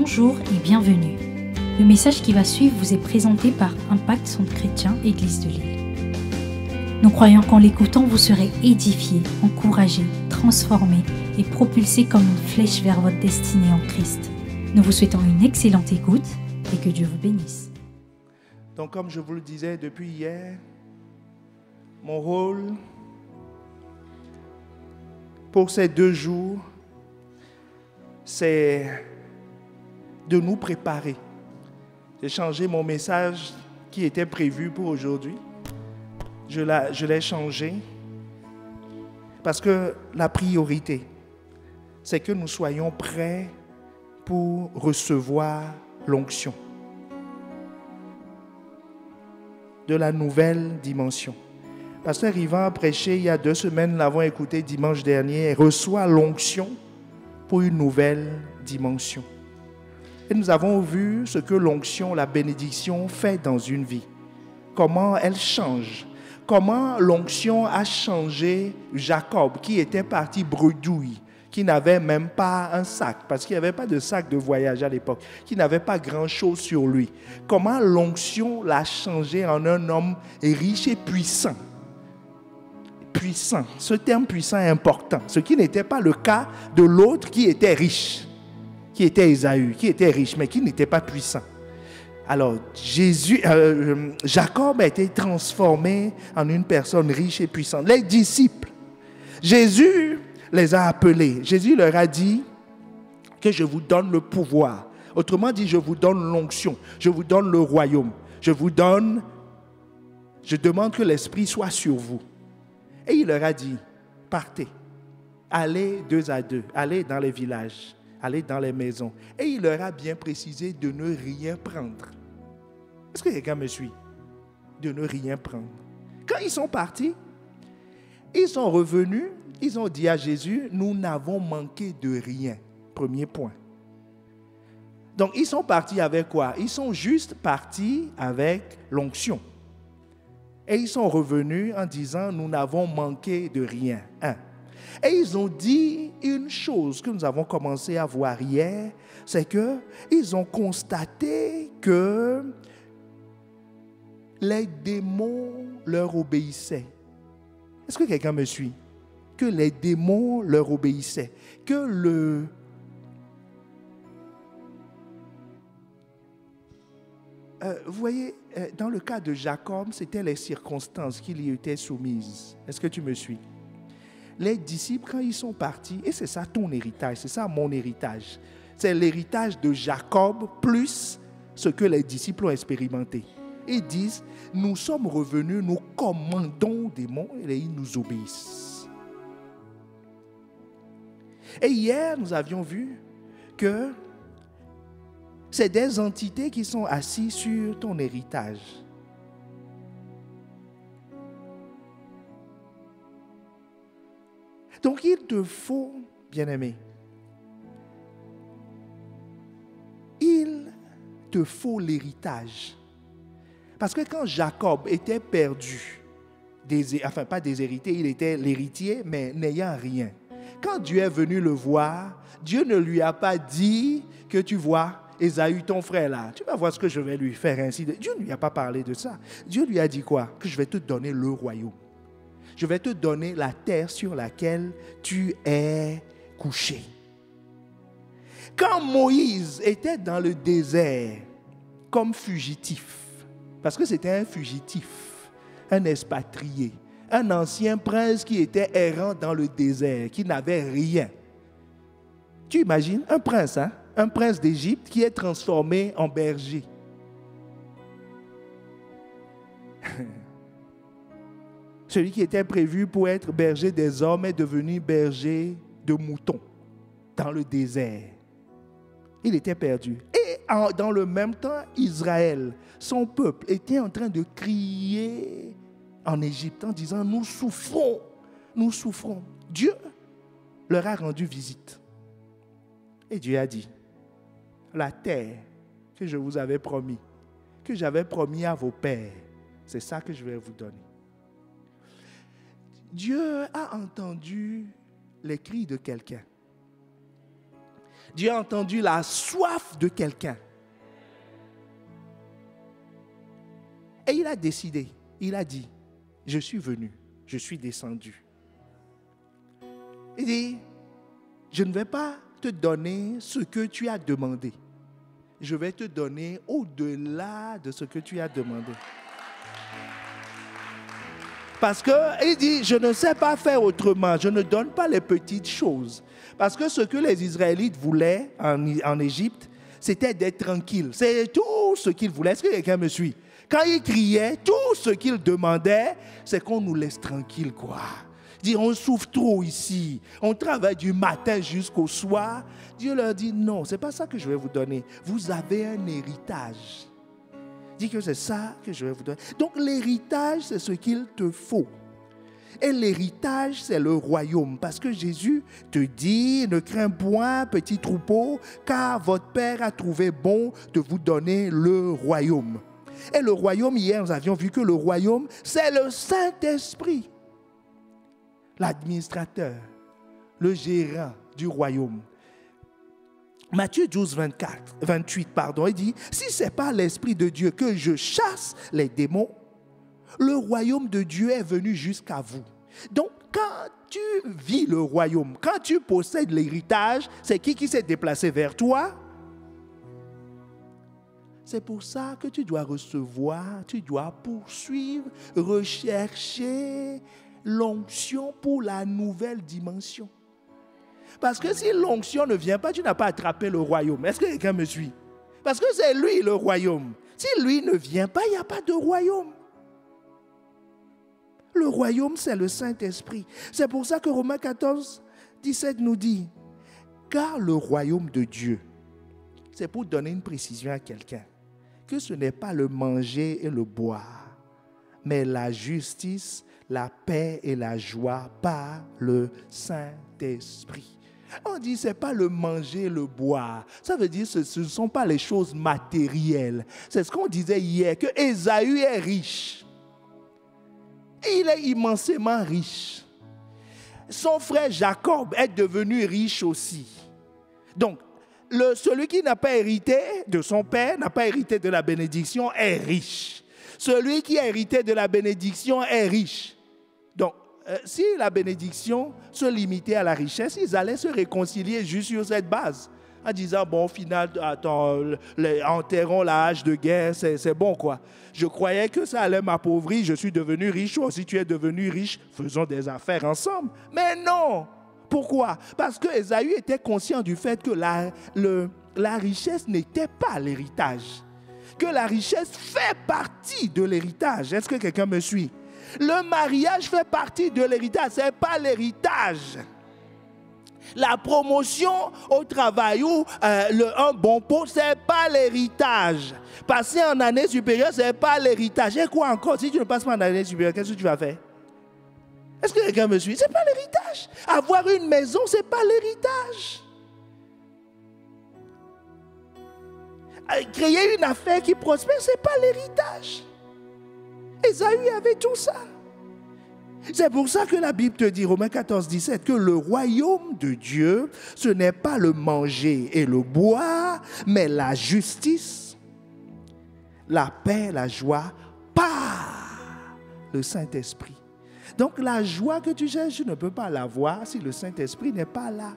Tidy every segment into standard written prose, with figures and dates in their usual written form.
Bonjour et bienvenue. Le message qui va suivre vous est présenté par Impact Centre Chrétien Église de Lille. Nous croyons qu'en l'écoutant, vous serez édifiés, encouragés, transformés et propulsés comme une flèche vers votre destinée en Christ. Nous vous souhaitons une excellente écoute et que Dieu vous bénisse. Donc, comme je vous le disais depuis hier, mon rôle pour ces 2 jours, c'est de nous préparer. J'ai changé mon message qui était prévu pour aujourd'hui. Je l'ai changé parce que la priorité, c'est que nous soyons prêts pour recevoir l'onction de la nouvelle dimension. Pasteur Yvan a prêché il y a 2 semaines, nous l'avons écouté dimanche dernier, reçoit l'onction pour une nouvelle dimension. Et nous avons vu ce que l'onction, la bénédiction fait dans une vie. Comment elle change. Comment l'onction a changé Jacob, qui était parti bredouille, qui n'avait même pas un sac, parce qu'il n'y avait pas de sac de voyage à l'époque, qui n'avait pas grand-chose sur lui. Comment l'onction l'a changé en un homme riche et puissant. Puissant. Ce terme puissant est important. Ce qui n'était pas le cas de l'autre qui était riche, qui était Ésaü, qui était riche, mais qui n'était pas puissant. Alors, Jacob a été transformé en une personne riche et puissante. Les disciples, Jésus les a appelés. Jésus leur a dit que je vous donne le pouvoir. Autrement dit, je vous donne l'onction, je vous donne le royaume. Je demande que l'Esprit soit sur vous. Et il leur a dit, partez, allez 2 à 2, allez dans les villages, allez dans les maisons. Et il leur a bien précisé de ne rien prendre. Est-ce que quelqu'un me suit? De ne rien prendre. Quand ils sont partis, ils sont revenus, ils ont dit à Jésus, nous n'avons manqué de rien. Premier point. Donc ils sont partis avec quoi? Ils sont juste partis avec l'onction. Et ils sont revenus en disant, nous n'avons manqué de rien. Et ils ont dit une chose que nous avons commencé à voir hier, c'est qu'ils ont constaté que les démons leur obéissaient. Est-ce que quelqu'un me suit? Que les démons leur obéissaient. Que vous voyez, dans le cas de Jacob, c'était les circonstances qui lui étaient soumises. Est-ce que tu me suis? Les disciples, quand ils sont partis, et c'est ça ton héritage, c'est ça mon héritage. C'est l'héritage de Jacob plus ce que les disciples ont expérimenté. Ils disent, nous sommes revenus, nous commandons des démons et ils nous obéissent. Et hier, nous avions vu que c'est des entités qui sont assises sur ton héritage. Donc, il te faut, bien-aimé, il te faut l'héritage. Parce que quand Jacob était perdu, pas déshérité, il était l'héritier, mais n'ayant rien. Quand Dieu est venu le voir, Dieu ne lui a pas dit que tu vois, Ésaü, ton frère là, tu vas voir ce que je vais lui faire ainsi. Dieu ne lui a pas parlé de ça. Dieu lui a dit quoi? Que je vais te donner le royaume. Je vais te donner la terre sur laquelle tu es couché. Quand Moïse était dans le désert comme fugitif, parce que c'était un fugitif, un expatrié, un ancien prince qui était errant dans le désert, qui n'avait rien. Tu imagines un prince, hein? Un prince d'Égypte qui est transformé en berger. Celui qui était prévu pour être berger des hommes est devenu berger de moutons dans le désert. Il était perdu. Et dans le même temps, Israël, son peuple, était en train de crier en Égypte en disant, nous souffrons, nous souffrons. Dieu leur a rendu visite. Et Dieu a dit, la terre que je vous avais promis, que j'avais promis à vos pères, c'est ça que je vais vous donner. Dieu a entendu les cris de quelqu'un. Dieu a entendu la soif de quelqu'un. Et il a décidé, il a dit, je suis venu, je suis descendu. Il dit, je ne vais pas te donner ce que tu as demandé. Je vais te donner au-delà de ce que tu as demandé. Parce qu'il dit, je ne sais pas faire autrement, je ne donne pas les petites choses. Parce que ce que les Israélites voulaient en Égypte, c'était d'être tranquilles. C'est tout ce qu'ils voulaient. Est-ce que quelqu'un me suit? Quand ils criaient, tout ce qu'ils demandaient, c'est qu'on nous laisse tranquilles, quoi. Dire, on souffre trop ici, on travaille du matin jusqu'au soir. Dieu leur dit, non, ce n'est pas ça que je vais vous donner. Vous avez un héritage. Dis que c'est ça que je vais vous donner. Donc l'héritage, c'est ce qu'il te faut. Et l'héritage, c'est le royaume. Parce que Jésus te dit, ne crains point, petit troupeau, car votre Père a trouvé bon de vous donner le royaume. Et le royaume, hier, nous avions vu que le royaume, c'est le Saint-Esprit. L'administrateur, le gérant du royaume. Matthieu 12, 28, il dit, si ce n'est pas l'Esprit de Dieu que je chasse les démons, le royaume de Dieu est venu jusqu'à vous. Donc, quand tu vis le royaume, quand tu possèdes l'héritage, c'est qui s'est déplacé vers toi? C'est pour ça que tu dois recevoir, tu dois poursuivre, rechercher l'onction pour la nouvelle dimension. Parce que si l'onction ne vient pas, tu n'as pas attrapé le royaume. Est-ce que quelqu'un me suit? Parce que c'est lui le royaume. Si lui ne vient pas, il n'y a pas de royaume. Le royaume, c'est le Saint-Esprit. C'est pour ça que Romains 14, 17 nous dit, car le royaume de Dieu, c'est pour donner une précision à quelqu'un, que ce n'est pas le manger et le boire, mais la justice, la paix et la joie par le Saint-Esprit. On dit ce n'est pas le manger, le boire. Ça veut dire que ce ne sont pas les choses matérielles. C'est ce qu'on disait hier, que Ésaü est riche. Et il est immensément riche. Son frère Jacob est devenu riche aussi. Donc, celui qui n'a pas hérité de son père, n'a pas hérité de la bénédiction, est riche. Celui qui a hérité de la bénédiction est riche. Donc, si la bénédiction se limitait à la richesse, ils allaient se réconcilier juste sur cette base. En disant, bon, au final, attends, enterrons la hache de guerre, c'est bon, quoi. Je croyais que ça allait m'appauvrir, je suis devenu riche, ou si tu es devenu riche, faisons des affaires ensemble. Mais non! Pourquoi? Parce que Ésaü était conscient du fait que la richesse n'était pas l'héritage. Que la richesse fait partie de l'héritage. Est-ce que quelqu'un me suit? Le mariage fait partie de l'héritage, ce n'est pas l'héritage. La promotion au travail ou un bon poste, ce n'est pas l'héritage. Passer en année supérieure, ce n'est pas l'héritage. Et quoi encore? Si tu ne passes pas en année supérieure, qu'est-ce que tu vas faire? Est-ce que quelqu'un me suit? Ce n'est pas l'héritage. Avoir une maison, ce n'est pas l'héritage. Créer une affaire qui prospère, ce n'est pas l'héritage. Ésaü avait tout ça. C'est pour ça que la Bible te dit, Romains 14, 17, que le royaume de Dieu, ce n'est pas le manger et le boire, mais la justice, la paix, la joie par le Saint-Esprit. Donc la joie que tu cherches, tu ne peux pas l'avoir si le Saint-Esprit n'est pas là.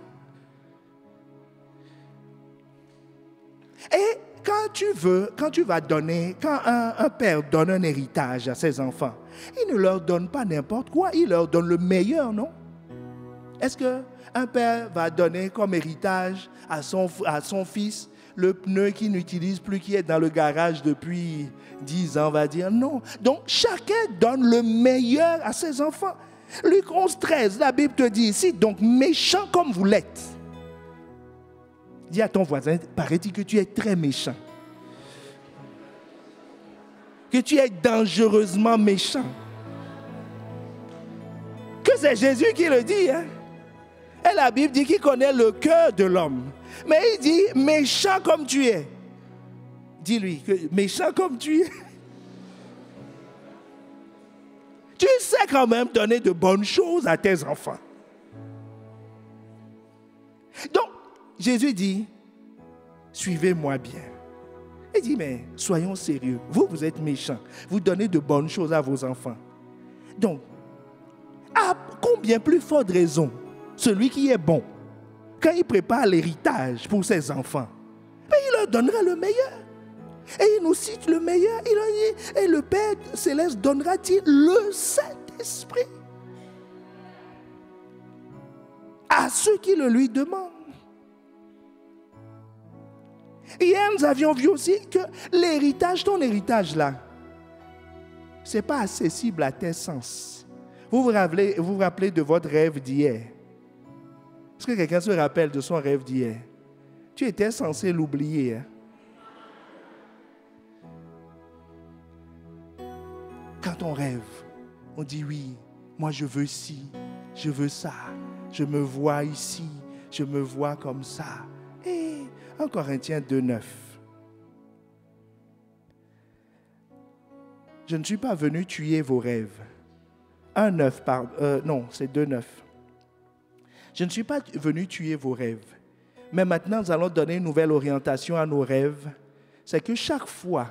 Et quand un père donne un héritage à ses enfants, il ne leur donne pas n'importe quoi, il leur donne le meilleur, non? Est-ce qu'un père va donner comme héritage à son fils le pneu qu'il n'utilise plus, qui est dans le garage depuis 10 ans, va dire non. Donc chacun donne le meilleur à ses enfants. Luc 11, 13, la Bible te dit ici, donc méchant comme vous l'êtes. Dis à ton voisin, paraît-il que tu es très méchant. Que tu es dangereusement méchant. Que c'est Jésus qui le dit. Hein? Et la Bible dit qu'il connaît le cœur de l'homme. Mais il dit, méchant comme tu es. Dis-lui, méchant comme tu es. Tu sais quand même donner de bonnes choses à tes enfants. Donc, Jésus dit, suivez-moi bien. Il dit, mais soyons sérieux. Vous êtes méchants. Vous donnez de bonnes choses à vos enfants. Donc, à combien plus forte raison, celui qui est bon, quand il prépare l'héritage pour ses enfants, il leur donnera le meilleur. Et il nous cite le meilleur. Il a dit, et le Père Céleste donnera-t-il le Saint-Esprit à ceux qui le lui demandent. Hier, nous avions vu aussi que l'héritage, ton héritage là, ce n'est pas accessible à tes sens. Vous vous rappelez de votre rêve d'hier? Est-ce que quelqu'un se rappelle de son rêve d'hier? Tu étais censé l'oublier. Hein? Quand on rêve, on dit oui, moi je veux ci, je veux ça, je me vois ici, je me vois comme ça. Et en Corinthiens 2,9. Je ne suis pas venu tuer vos rêves. 1,9, pardon. Non, c'est 2,9. Je ne suis pas venu tuer vos rêves. Mais maintenant, nous allons donner une nouvelle orientation à nos rêves. C'est que chaque fois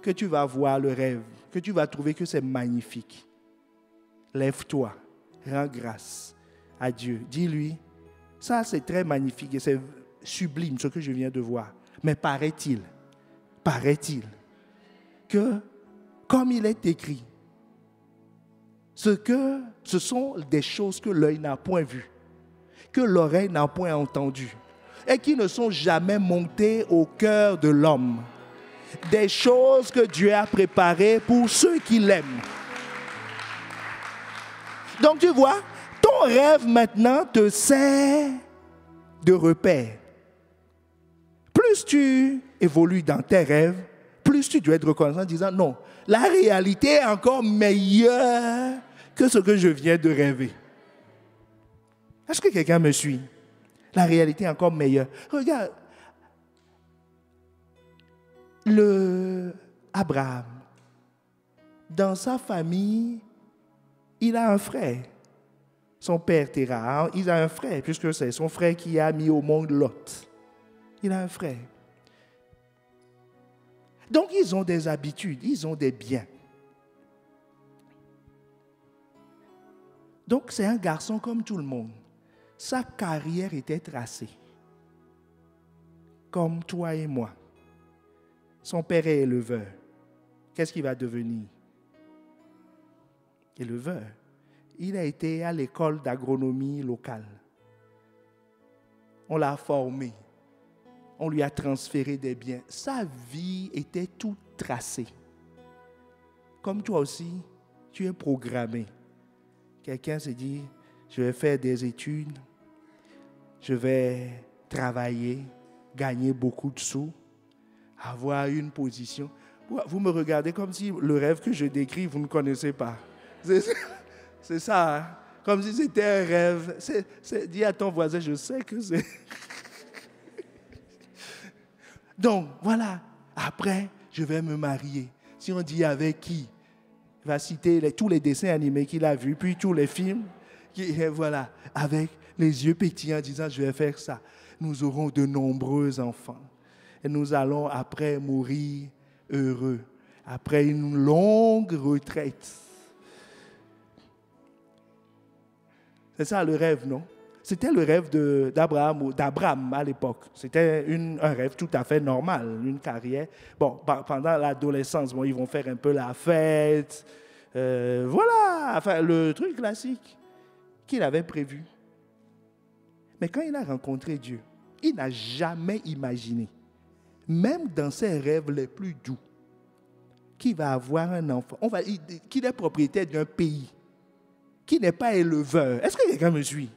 que tu vas voir le rêve, que tu vas trouver que c'est magnifique, lève-toi, rends grâce à Dieu. Dis-lui, ça c'est très magnifique et c'est sublime ce que je viens de voir. Mais paraît-il que, comme il est écrit, ce sont des choses que l'œil n'a point vues, que l'oreille n'a point entendues, et qui ne sont jamais montées au cœur de l'homme. Des choses que Dieu a préparées pour ceux qui l'aiment. Donc tu vois, ton rêve maintenant te sert de repère. Plus tu évolues dans tes rêves, plus tu dois être reconnaissant en disant non, la réalité est encore meilleure que ce que je viens de rêver. Est-ce que quelqu'un me suit? La réalité est encore meilleure. Regarde, Abraham, dans sa famille, il a un frère. Son père Terah, il a un frère, puisque c'est son frère qui a mis au monde Lot. Il a un frère. Donc, ils ont des habitudes, ils ont des biens. Donc, c'est un garçon comme tout le monde. Sa carrière était tracée. Comme toi et moi. Son père est éleveur. Qu'est-ce qu'il va devenir? Éleveur. Il a été à l'école d'agronomie locale. On l'a formé. On lui a transféré des biens. Sa vie était toute tracée. Comme toi aussi, tu es programmé. Quelqu'un se dit, je vais faire des études, je vais travailler, gagner beaucoup de sous, avoir une position. Vous me regardez comme si le rêve que je décris, vous ne connaissez pas. C'est ça, hein? Comme si c'était un rêve. Dis à ton voisin, je sais que c'est... Donc, voilà. Après, je vais me marier. Si on dit avec qui, il va citer tous les dessins animés qu'il a vus, puis tous les films. Voilà, avec les yeux pétillants, en disant, je vais faire ça. Nous aurons de nombreux enfants. Et nous allons après mourir heureux, après une longue retraite. C'est ça le rêve, non? C'était le rêve d'Abraham à l'époque. C'était un rêve tout à fait normal, une carrière. Bon, pendant l'adolescence, ils vont faire un peu la fête. Voilà, enfin, le truc classique qu'il avait prévu. Mais quand il a rencontré Dieu, il n'a jamais imaginé, même dans ses rêves les plus doux, qu'il va avoir un enfant, qu'il est propriétaire d'un pays, qu'il n'est pas éleveur. Est-ce que quelqu'un me suit?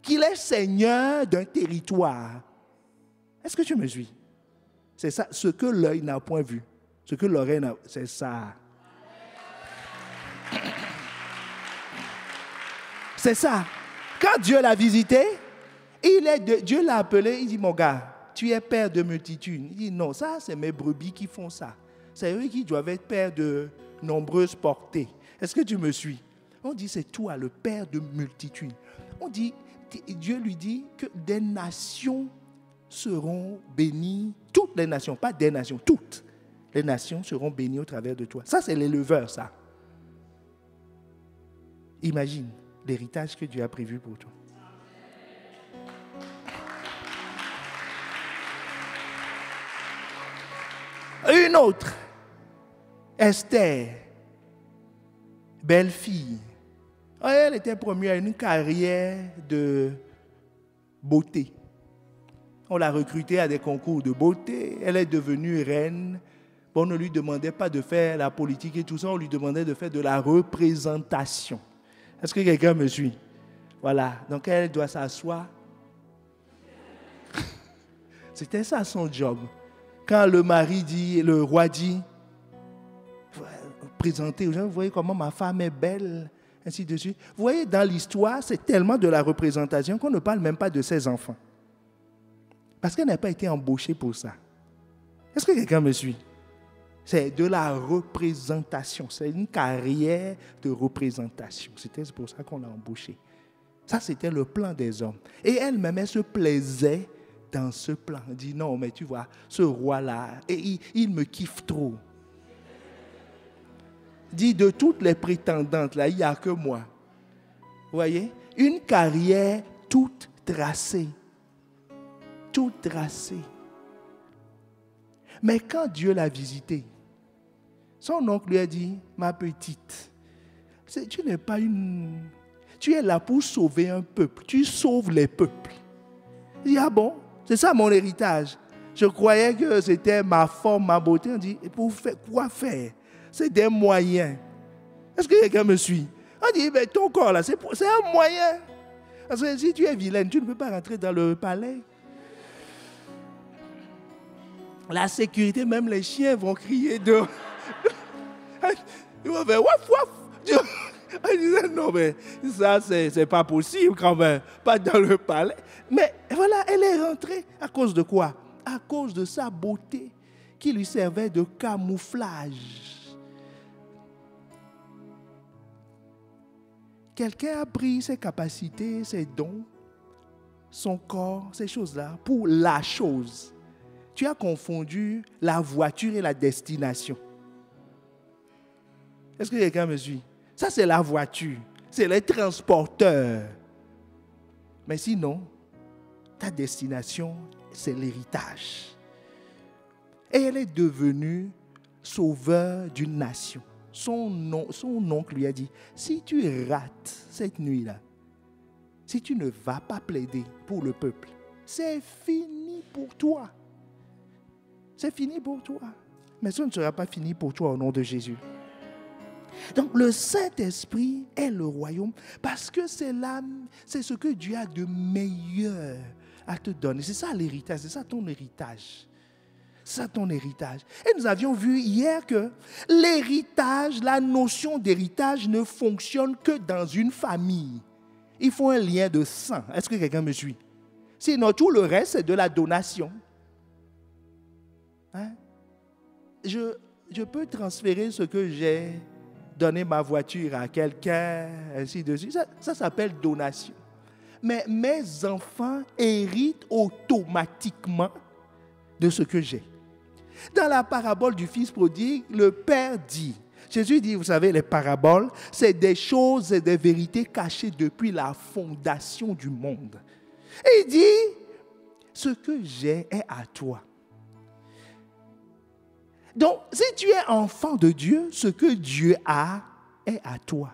Qu'il est seigneur d'un territoire. Est-ce que tu me suis? C'est ça, ce que l'œil n'a point vu, ce que l'oreille n'a... C'est ça. C'est ça. Quand Dieu l'a visité, Dieu l'a appelé, il dit, mon gars, tu es père de multitudes. Il dit, non, ça, c'est mes brebis qui font ça. C'est eux qui doivent être pères de nombreuses portées. Est-ce que tu me suis? On dit, c'est toi, le père de multitudes. On dit, Dieu lui dit que des nations seront bénies, toutes les nations, pas des nations, toutes les nations seront bénies au travers de toi. Ça, c'est l'éleveur, ça. Imagine l'héritage que Dieu a prévu pour toi. Une autre, Esther, belle fille. Elle était promise à une carrière de beauté. On l'a recrutée à des concours de beauté. Elle est devenue reine. Bon, on ne lui demandait pas de faire la politique et tout ça. On lui demandait de faire de la représentation. Est-ce que quelqu'un me suit? Voilà. Donc, elle doit s'asseoir. C'était ça son job. Quand le roi dit, présentez aux gens, vous voyez comment ma femme est belle, ainsi de suite. Vous voyez, dans l'histoire, c'est tellement de la représentation qu'on ne parle même pas de ses enfants. Parce qu'elle n'a pas été embauchée pour ça. Est-ce que quelqu'un me suit? C'est de la représentation. C'est une carrière de représentation. C'était pour ça qu'on l'a embauchée. Ça, c'était le plan des hommes. Et elle-même, elle se plaisait dans ce plan. Elle dit, non, mais tu vois, ce roi-là, il me kiffe trop. Dit, de toutes les prétendantes, là, il n'y a que moi. Vous voyez? Une carrière toute tracée. Toute tracée. Mais quand Dieu l'a visitée, son oncle lui a dit, ma petite, tu n'es pas une... Tu es là pour sauver un peuple. Tu sauves les peuples. Il dit, ah bon? C'est ça mon héritage. Je croyais que c'était ma forme, ma beauté. On dit, pour faire, quoi faire? C'est des moyens. Est-ce que quelqu'un me suit? On dit, mais ton corps là, c'est un moyen. Parce que si tu es vilaine, tu ne peux pas rentrer dans le palais. La sécurité, même les chiens vont crier dehors. Ils vont faire waf waf. Elle disait, non, mais ça, c'est pas possible quand même. Pas dans le palais. Mais voilà, elle est rentrée. À cause de quoi? À cause de sa beauté qui lui servait de camouflage. Quelqu'un a pris ses capacités, ses dons, son corps, ces choses-là, pour la chose. Tu as confondu la voiture et la destination. Est-ce que quelqu'un me suit? Ça, c'est la voiture. C'est les transporteurs. Mais sinon, ta destination, c'est l'héritage. Et elle est devenue sauveur d'une nation. Son oncle lui a dit, si tu rates cette nuit-là, si tu ne vas pas plaider pour le peuple, c'est fini pour toi. C'est fini pour toi. Mais ça ne sera pas fini pour toi au nom de Jésus. Donc le Saint-Esprit est le royaume parce que c'est ce que Dieu a de meilleur à te donner. C'est ça l'héritage, c'est ça ton héritage. C'est ça ton héritage. Et nous avions vu hier que l'héritage, la notion d'héritage ne fonctionne que dans une famille. Il faut un lien de sang. Est-ce que quelqu'un me suit? Sinon tout le reste c'est de la donation. Hein? Je peux transférer ce que j'ai donné ma voiture à quelqu'un, ainsi de suite. Ça s'appelle donation. Mais mes enfants héritent automatiquement de ce que j'ai. Dans la parabole du fils prodigue, le père dit, Jésus dit, vous savez, les paraboles, c'est des choses et des vérités cachées depuis la fondation du monde. Et il dit, ce que j'ai est à toi. Donc, si tu es enfant de Dieu, ce que Dieu a est à toi.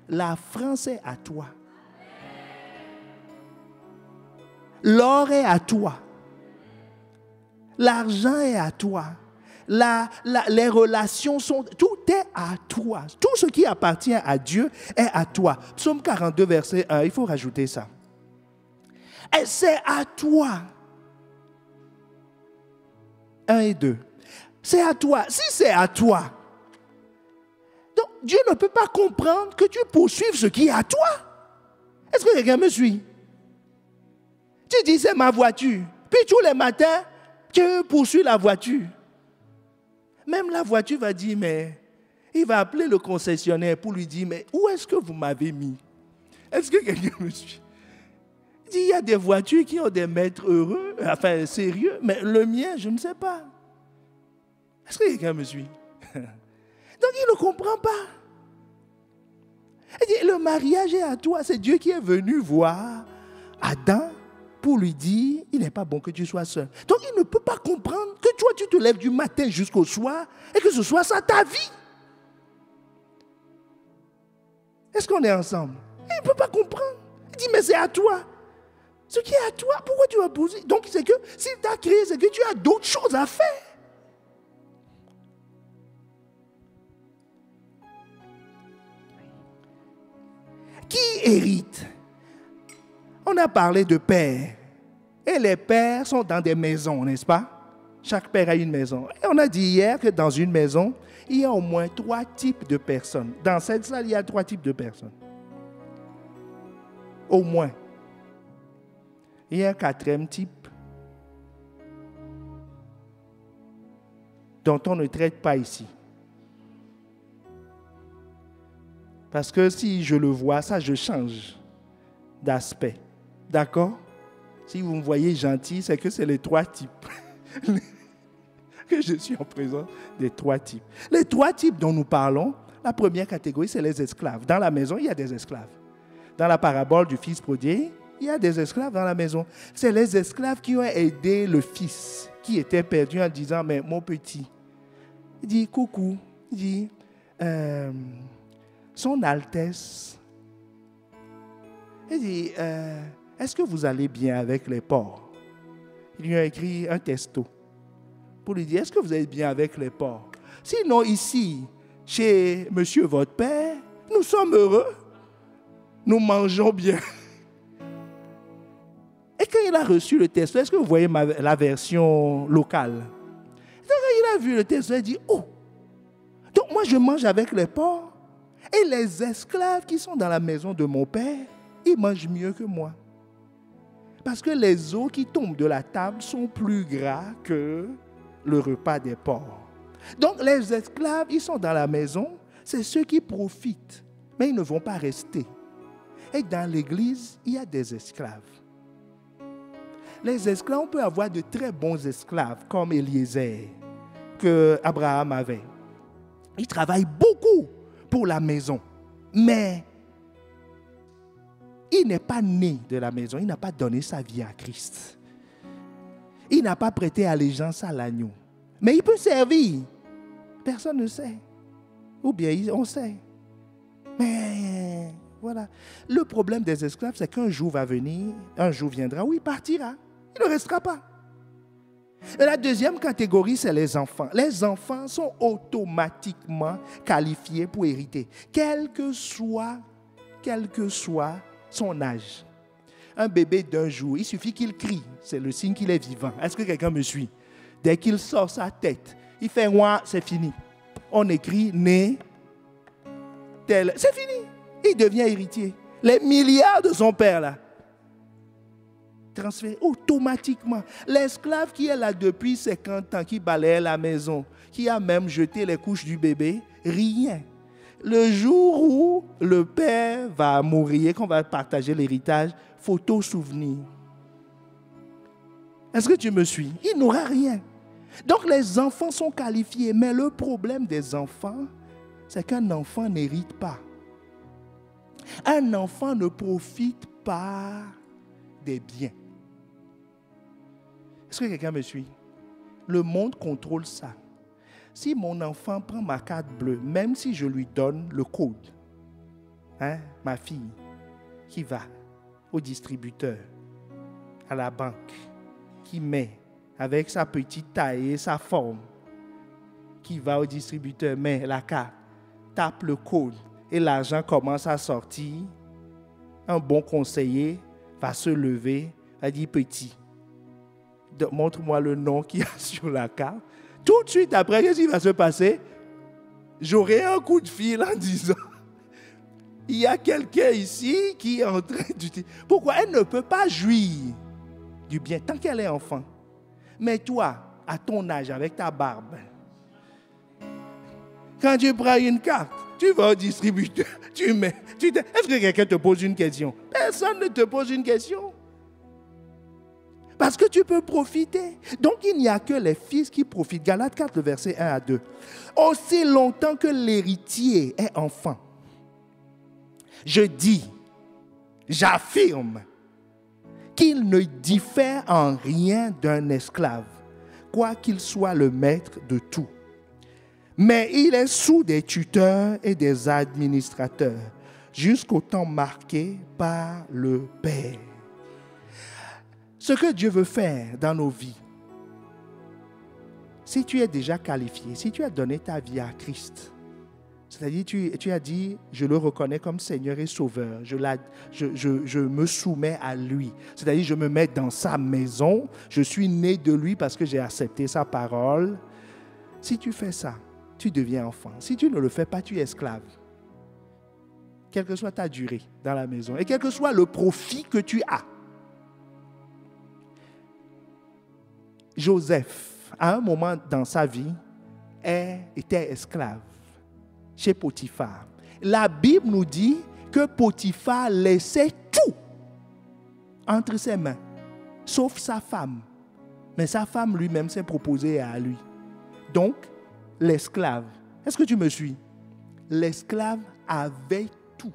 La France est à toi. L'or est à toi. L'argent est à toi. Les relations sont... Tout est à toi. Tout ce qui appartient à Dieu est à toi. Psaume 42, verset 1, il faut rajouter ça. Et c'est à toi. 1 et 2. C'est à toi. Si c'est à toi, donc Dieu ne peut pas comprendre que tu poursuives ce qui est à toi. Est-ce que quelqu'un me suit? Tu dis c'est ma voiture. Puis tous les matins, tu poursuis la voiture. Même la voiture va dire, mais il va appeler le concessionnaire pour lui dire, mais où est-ce que vous m'avez mis? Est-ce que quelqu'un me suit? dit, il y a des voitures qui ont des maîtres heureux, enfin sérieux, mais le mien, je ne sais pas. Est-ce que quelqu'un me suit? Donc il ne comprend pas. Il dit, le mariage est à toi. C'est Dieu qui est venu voir Adam pour lui dire, il n'est pas bon que tu sois seul. Donc il ne peut pas comprendre que toi, tu te lèves du matin jusqu'au soir et que ce soit ça ta vie. Est-ce qu'on est ensemble? Il ne peut pas comprendre. Il dit, mais c'est à toi. Ce qui est à toi, pourquoi tu vas poser? Donc c'est que s'il t'a créé, c'est que tu as d'autres choses à faire. Qui hérite? On a parlé de pères. Et les pères sont dans des maisons, n'est-ce pas? Chaque père a une maison. Et on a dit hier que dans une maison, il y a au moins 3 types de personnes. Dans cette salle, il y a 3 types de personnes. Au moins. Il y a un 4e type dont on ne traite pas ici. Parce que si je le vois, ça, je change d'aspect. D'accord? Si vous me voyez gentil, c'est que c'est les 3 types. Que je suis en présence des 3 types. Les 3 types dont nous parlons, la première catégorie, c'est les esclaves. Dans la maison, il y a des esclaves. Dans la parabole du fils prodigue, il y a des esclaves dans la maison. C'est les esclaves qui ont aidé le fils qui était perdu en disant, mais mon petit, il dit, coucou, il dit, Son Altesse, il dit, est-ce que vous allez bien avec les porcs? Il lui a écrit un texto pour lui dire, est-ce que vous allez bien avec les porcs? Sinon, ici, chez monsieur votre père, nous sommes heureux, nous mangeons bien. Et quand il a reçu le texto, est-ce que vous voyez la version locale? Quand il a vu le texto, il a dit, oh, donc moi je mange avec les porcs et les esclaves qui sont dans la maison de mon père, ils mangent mieux que moi. Parce que les os qui tombent de la table sont plus gras que le repas des porcs. Donc les esclaves, ils sont dans la maison, c'est ceux qui profitent, mais ils ne vont pas rester. Et dans l'église, il y a des esclaves. Les esclaves, on peut avoir de très bons esclaves, comme Eliezer, que Abraham avait. Il travaille beaucoup pour la maison, mais il n'est pas né de la maison, il n'a pas donné sa vie à Christ. Il n'a pas prêté allégeance à l'agneau. Mais il peut servir. Personne ne sait. Ou bien on sait. Mais voilà. Le problème des esclaves, c'est qu'un jour va venir, un jour viendra où il partira. Il ne restera pas. Et la deuxième catégorie, c'est les enfants. Les enfants sont automatiquement qualifiés pour hériter, quel que soit son âge. Un bébé d'1 jour, il suffit qu'il crie, c'est le signe qu'il est vivant. Est-ce que quelqu'un me suit? Dès qu'il sort sa tête, il fait « moi », c'est fini. On écrit « né », tel, c'est fini. Il devient héritier. Les milliards de son père, là, transférés automatiquement. L'esclave qui est là depuis 50 ans, qui balaye la maison, qui a même jeté les couches du bébé, rien. Le jour où le père va mourir, qu'on va partager l'héritage, photo souvenir. Est-ce que tu me suis? Il n'aura rien. Donc les enfants sont qualifiés, mais le problème des enfants, c'est qu'un enfant n'hérite pas. Un enfant ne profite pas des biens. Est-ce que quelqu'un me suit? Le monde contrôle ça. Si mon enfant prend ma carte bleue, même si je lui donne le code, ma fille qui va au distributeur, à la banque, qui met avec sa petite taille et sa forme, qui va au distributeur, met la carte, tape le code et l'argent commence à sortir, un bon conseiller va se lever, va dire petit, montre-moi le nom qu'il y a sur la carte. Tout de suite après, qu'est-ce qui va se passer? J'aurai un coup de fil en disant, il y a quelqu'un ici qui est en train d'utiliser. Pourquoi? Elle ne peut pas jouir du bien tant qu'elle est enfant. Mais toi, à ton âge, avec ta barbe, quand tu prends une carte, tu vas au distributeur, tu mets. Est-ce que quelqu'un te pose une question? Personne ne te pose une question. Parce que tu peux profiter. Donc, il n'y a que les fils qui profitent. Galates 4, le verset 1 à 2. Aussi longtemps que l'héritier est enfant, je dis, j'affirme, qu'il ne diffère en rien d'un esclave, quoiqu'il soit le maître de tout. Mais il est sous des tuteurs et des administrateurs, jusqu'au temps marqué par le Père. Ce que Dieu veut faire dans nos vies, si tu es déjà qualifié, si tu as donné ta vie à Christ, c'est-à-dire tu as dit, je le reconnais comme Seigneur et Sauveur, je me soumets à lui, c'est-à-dire je me mets dans sa maison, je suis né de lui parce que j'ai accepté sa parole. Si tu fais ça, tu deviens enfant. Si tu ne le fais pas, tu es esclave. Quelle que soit ta durée dans la maison et quel que soit le profit que tu as. Joseph, à un moment dans sa vie, était esclave chez Potiphar. La Bible nous dit que Potiphar laissait tout entre ses mains, sauf sa femme. Mais sa femme lui-même s'est proposée à lui. Donc, l'esclave, est-ce que tu me suis? L'esclave avait tout.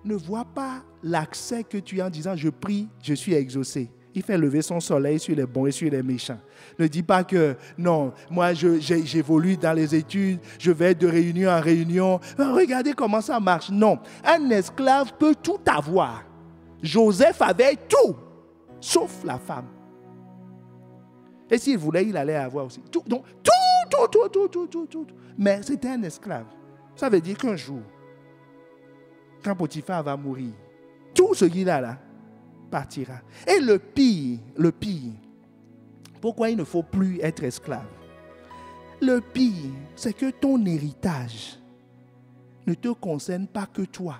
Ne vois pas l'accès que tu as en disant « je prie, je suis exaucé ». Il fait lever son soleil sur les bons et sur les méchants. Ne dis pas que, non, moi j'évolue dans les études, je vais de réunion en réunion. Regardez comment ça marche. Non, un esclave peut tout avoir. Joseph avait tout, sauf la femme. Et s'il voulait, il allait avoir aussi. Tout, donc, tout. Mais c'était un esclave. Ça veut dire qu'un jour, quand Potiphar va mourir, tout ce qu'il a là, partira. Et le pire, pourquoi il ne faut plus être esclave? Le pire, c'est que ton héritage ne te concerne pas que toi.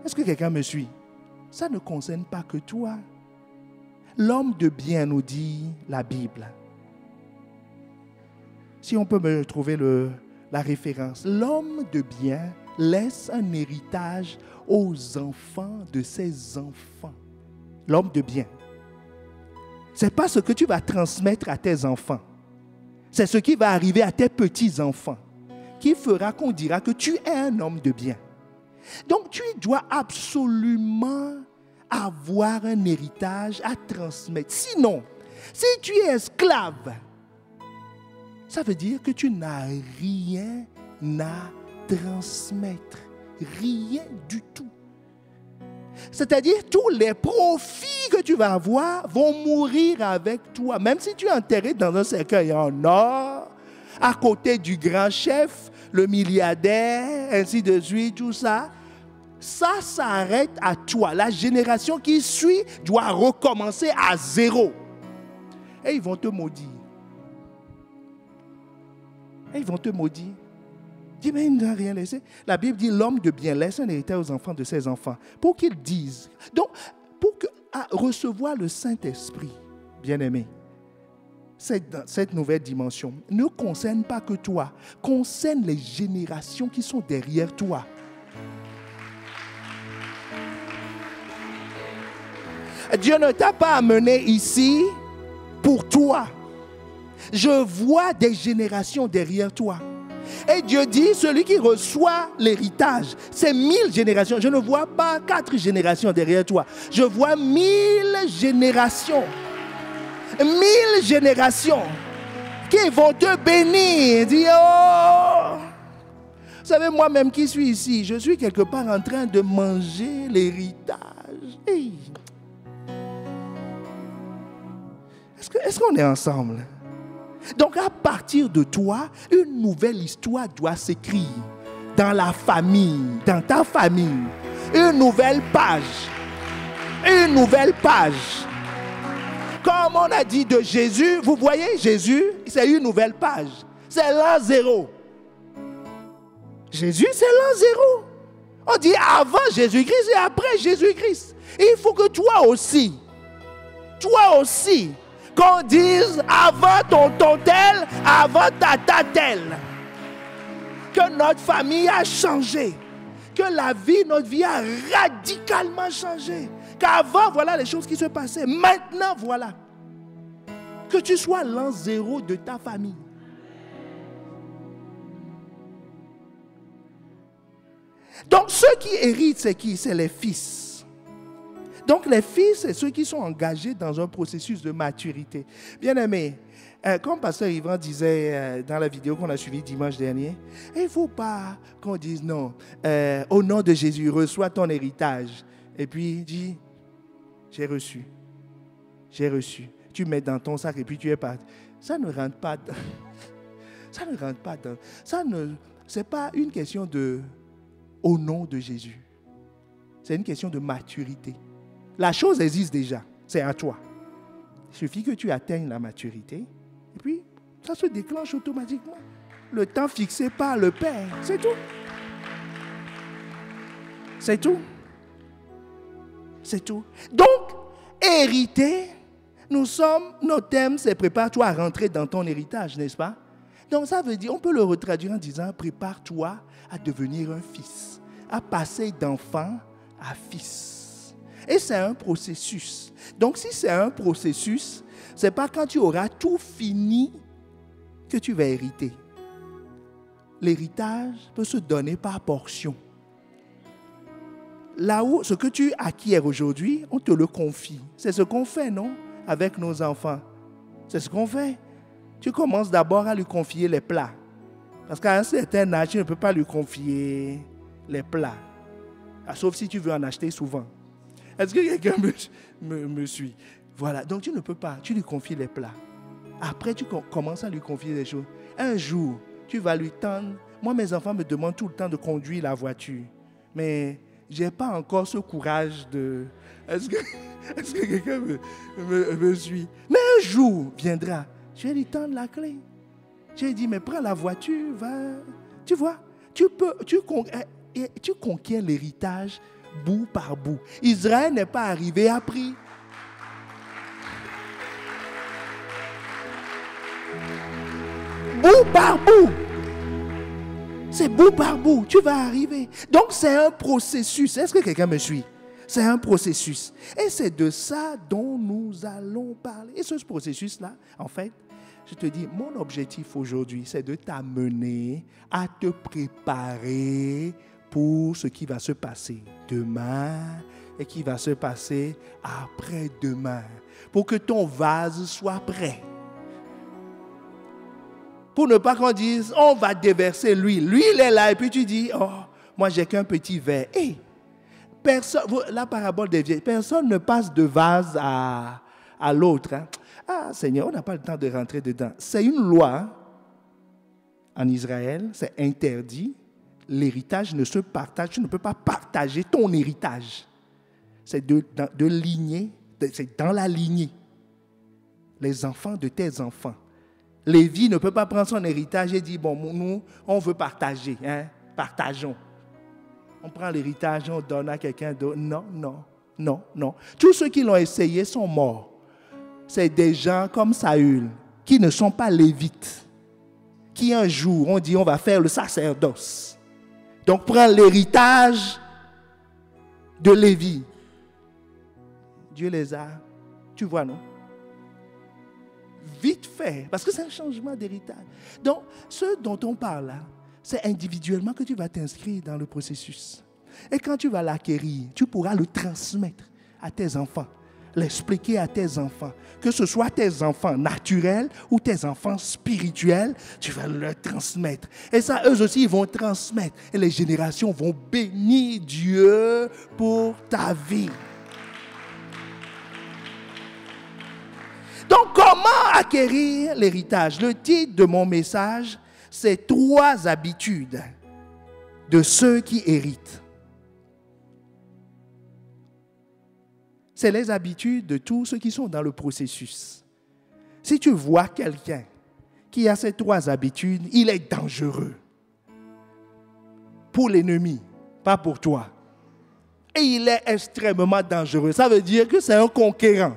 Est-ce que quelqu'un me suit? Ça ne concerne pas que toi. L'homme de bien, nous dit la Bible. Si on peut me trouver la référence. L'homme de bien laisse un héritage aux enfants de ses enfants. L'homme de bien. Ce n'est pas ce que tu vas transmettre à tes enfants. C'est ce qui va arriver à tes petits-enfants qui fera qu'on dira que tu es un homme de bien. Donc, tu dois absolument avoir un héritage à transmettre. Sinon, si tu es esclave, ça veut dire que tu n'as rien à transmettre. Rien du tout. C'est-à-dire, tous les profits que tu vas avoir vont mourir avec toi. Même si tu es enterré dans un cercueil en or, à côté du grand chef, le milliardaire, ainsi de suite, tout ça, ça s'arrête à toi. La génération qui suit doit recommencer à zéro. Et ils vont te maudire. Dis, mais il n'a rien laissé. La Bible dit, l'homme de bien laisse un héritage aux enfants de ses enfants. Pour qu'ils disent. Donc, pour recevoir le Saint-Esprit, bien-aimé, cette nouvelle dimension ne concerne pas que toi, concerne les générations qui sont derrière toi. Dieu ne t'a pas amené ici pour toi. Je vois des générations derrière toi. Et Dieu dit, celui qui reçoit l'héritage, c'est 1000 générations. Je ne vois pas 4 générations derrière toi. Je vois 1000 générations. 1000 générations qui vont te bénir. Dis, oh! Vous savez, moi-même qui suis ici, je suis quelque part en train de manger l'héritage. Hey. Est-ce qu'on est ensemble? Donc, à partir de toi, une nouvelle histoire doit s'écrire dans la famille, dans ta famille. Une nouvelle page. Une nouvelle page. Comme on a dit de Jésus, vous voyez, Jésus, c'est une nouvelle page. C'est l'an 0. Jésus, c'est l'an 0. On dit avant Jésus-Christ et après Jésus-Christ. Il faut que toi aussi, qu'on dise avant tonton tel, avant tata tel, que notre famille a changé, que notre vie a radicalement changé, Qu'avant, voilà les choses qui se passaient. Maintenant, voilà. Que tu sois l'an zéro de ta famille. Donc, ceux qui héritent, c'est qui? C'est les fils. Donc, les fils, c'est ceux qui sont engagés dans un processus de maturité. Bien-aimés, comme Pasteur Yvan disait dans la vidéo qu'on a suivie dimanche dernier, il ne faut pas qu'on dise non. Au nom de Jésus, reçois ton héritage. Et puis, dis, j'ai reçu. J'ai reçu. Tu mets dans ton sac et puis tu es parti. Ça ne rentre pas dans... Ça ne rentre pas dans... C'est pas une question de... Au nom de Jésus. C'est une question de maturité. La chose existe déjà. C'est à toi. Il suffit que tu atteignes la maturité. Et puis, ça se déclenche automatiquement. Le temps fixé par le Père. C'est tout. C'est tout. C'est tout. Donc, hériter, notre thème, c'est prépare-toi à rentrer dans ton héritage, n'est-ce pas? Donc, ça veut dire, on peut le retraduire en disant, prépare-toi à devenir un fils, à passer d'enfant à fils. Et c'est un processus. Donc, si c'est un processus, ce n'est pas quand tu auras tout fini que tu vas hériter. L'héritage peut se donner par portion. Là où ce que tu acquiers aujourd'hui, on te le confie. C'est ce qu'on fait, non? Avec nos enfants. C'est ce qu'on fait. Tu commences d'abord à lui confier les plats. Parce qu'à un certain âge, tu ne peux pas lui confier les plats. Sauf si tu veux en acheter souvent. Est-ce que quelqu'un me suit? Voilà. Donc tu ne peux pas. Tu lui confies les plats. Après, tu commences à lui confier des choses. Un jour, tu vas lui tendre. Moi, mes enfants me demandent tout le temps de conduire la voiture. Mais je n'ai pas encore ce courage de... Est-ce que quelqu'un me suit? Mais un jour viendra. Je vais lui tendre la clé. Je lui ai dit, mais prends la voiture, va. Tu vois, tu conquiers l'héritage bout par bout. Israël n'est pas arrivé à prix. Bout par bout. C'est bout par bout. Tu vas arriver. Donc, c'est un processus. Est-ce que quelqu'un me suit? C'est un processus. Et c'est de ça dont nous allons parler. Et ce processus-là, en fait, je te dis, mon objectif aujourd'hui, c'est de t'amener à te préparer pour ce qui va se passer demain et qui va se passer après-demain. Pour que ton vase soit prêt. Pour ne pas qu'on dise, on va déverser l'huile. L'huile est là et puis tu dis, oh, moi j'ai qu'un petit verre. Hey, la parabole des vieilles, personne ne passe de vase à l'autre. Hein. Ah Seigneur, on n'a pas le temps de rentrer dedans. C'est une loi en Israël, c'est interdit. L'héritage ne se partage. Tu ne peux pas partager ton héritage. C'est de lignée, c'est dans la lignée. Les enfants de tes enfants. Lévi ne peut pas prendre son héritage et dire, bon, nous, on veut partager. Hein? Partageons. On prend l'héritage, on donne à quelqu'un d'autre. Non, non, non, non. Tous ceux qui l'ont essayé sont morts. C'est des gens comme Saül, qui ne sont pas lévites, qui un jour ont dit on va faire le sacerdoce. Donc prends l'héritage de Lévi. Dieu les a, tu vois, non? Vite fait, parce que c'est un changement d'héritage. Donc, ce dont on parle là, c'est individuellement que tu vas t'inscrire dans le processus. Et quand tu vas l'acquérir, tu pourras le transmettre à tes enfants. L'expliquer à tes enfants, que ce soit tes enfants naturels ou tes enfants spirituels, tu vas leur transmettre. Et ça, eux aussi, ils vont transmettre. Et les générations vont bénir Dieu pour ta vie. Donc, comment acquérir l'héritage? Le titre de mon message, c'est 3 habitudes de ceux qui héritent. C'est les habitudes de tous ceux qui sont dans le processus. Si tu vois quelqu'un qui a ces 3 habitudes, il est dangereux. Pour l'ennemi, pas pour toi. Et il est extrêmement dangereux. Ça veut dire que c'est un conquérant.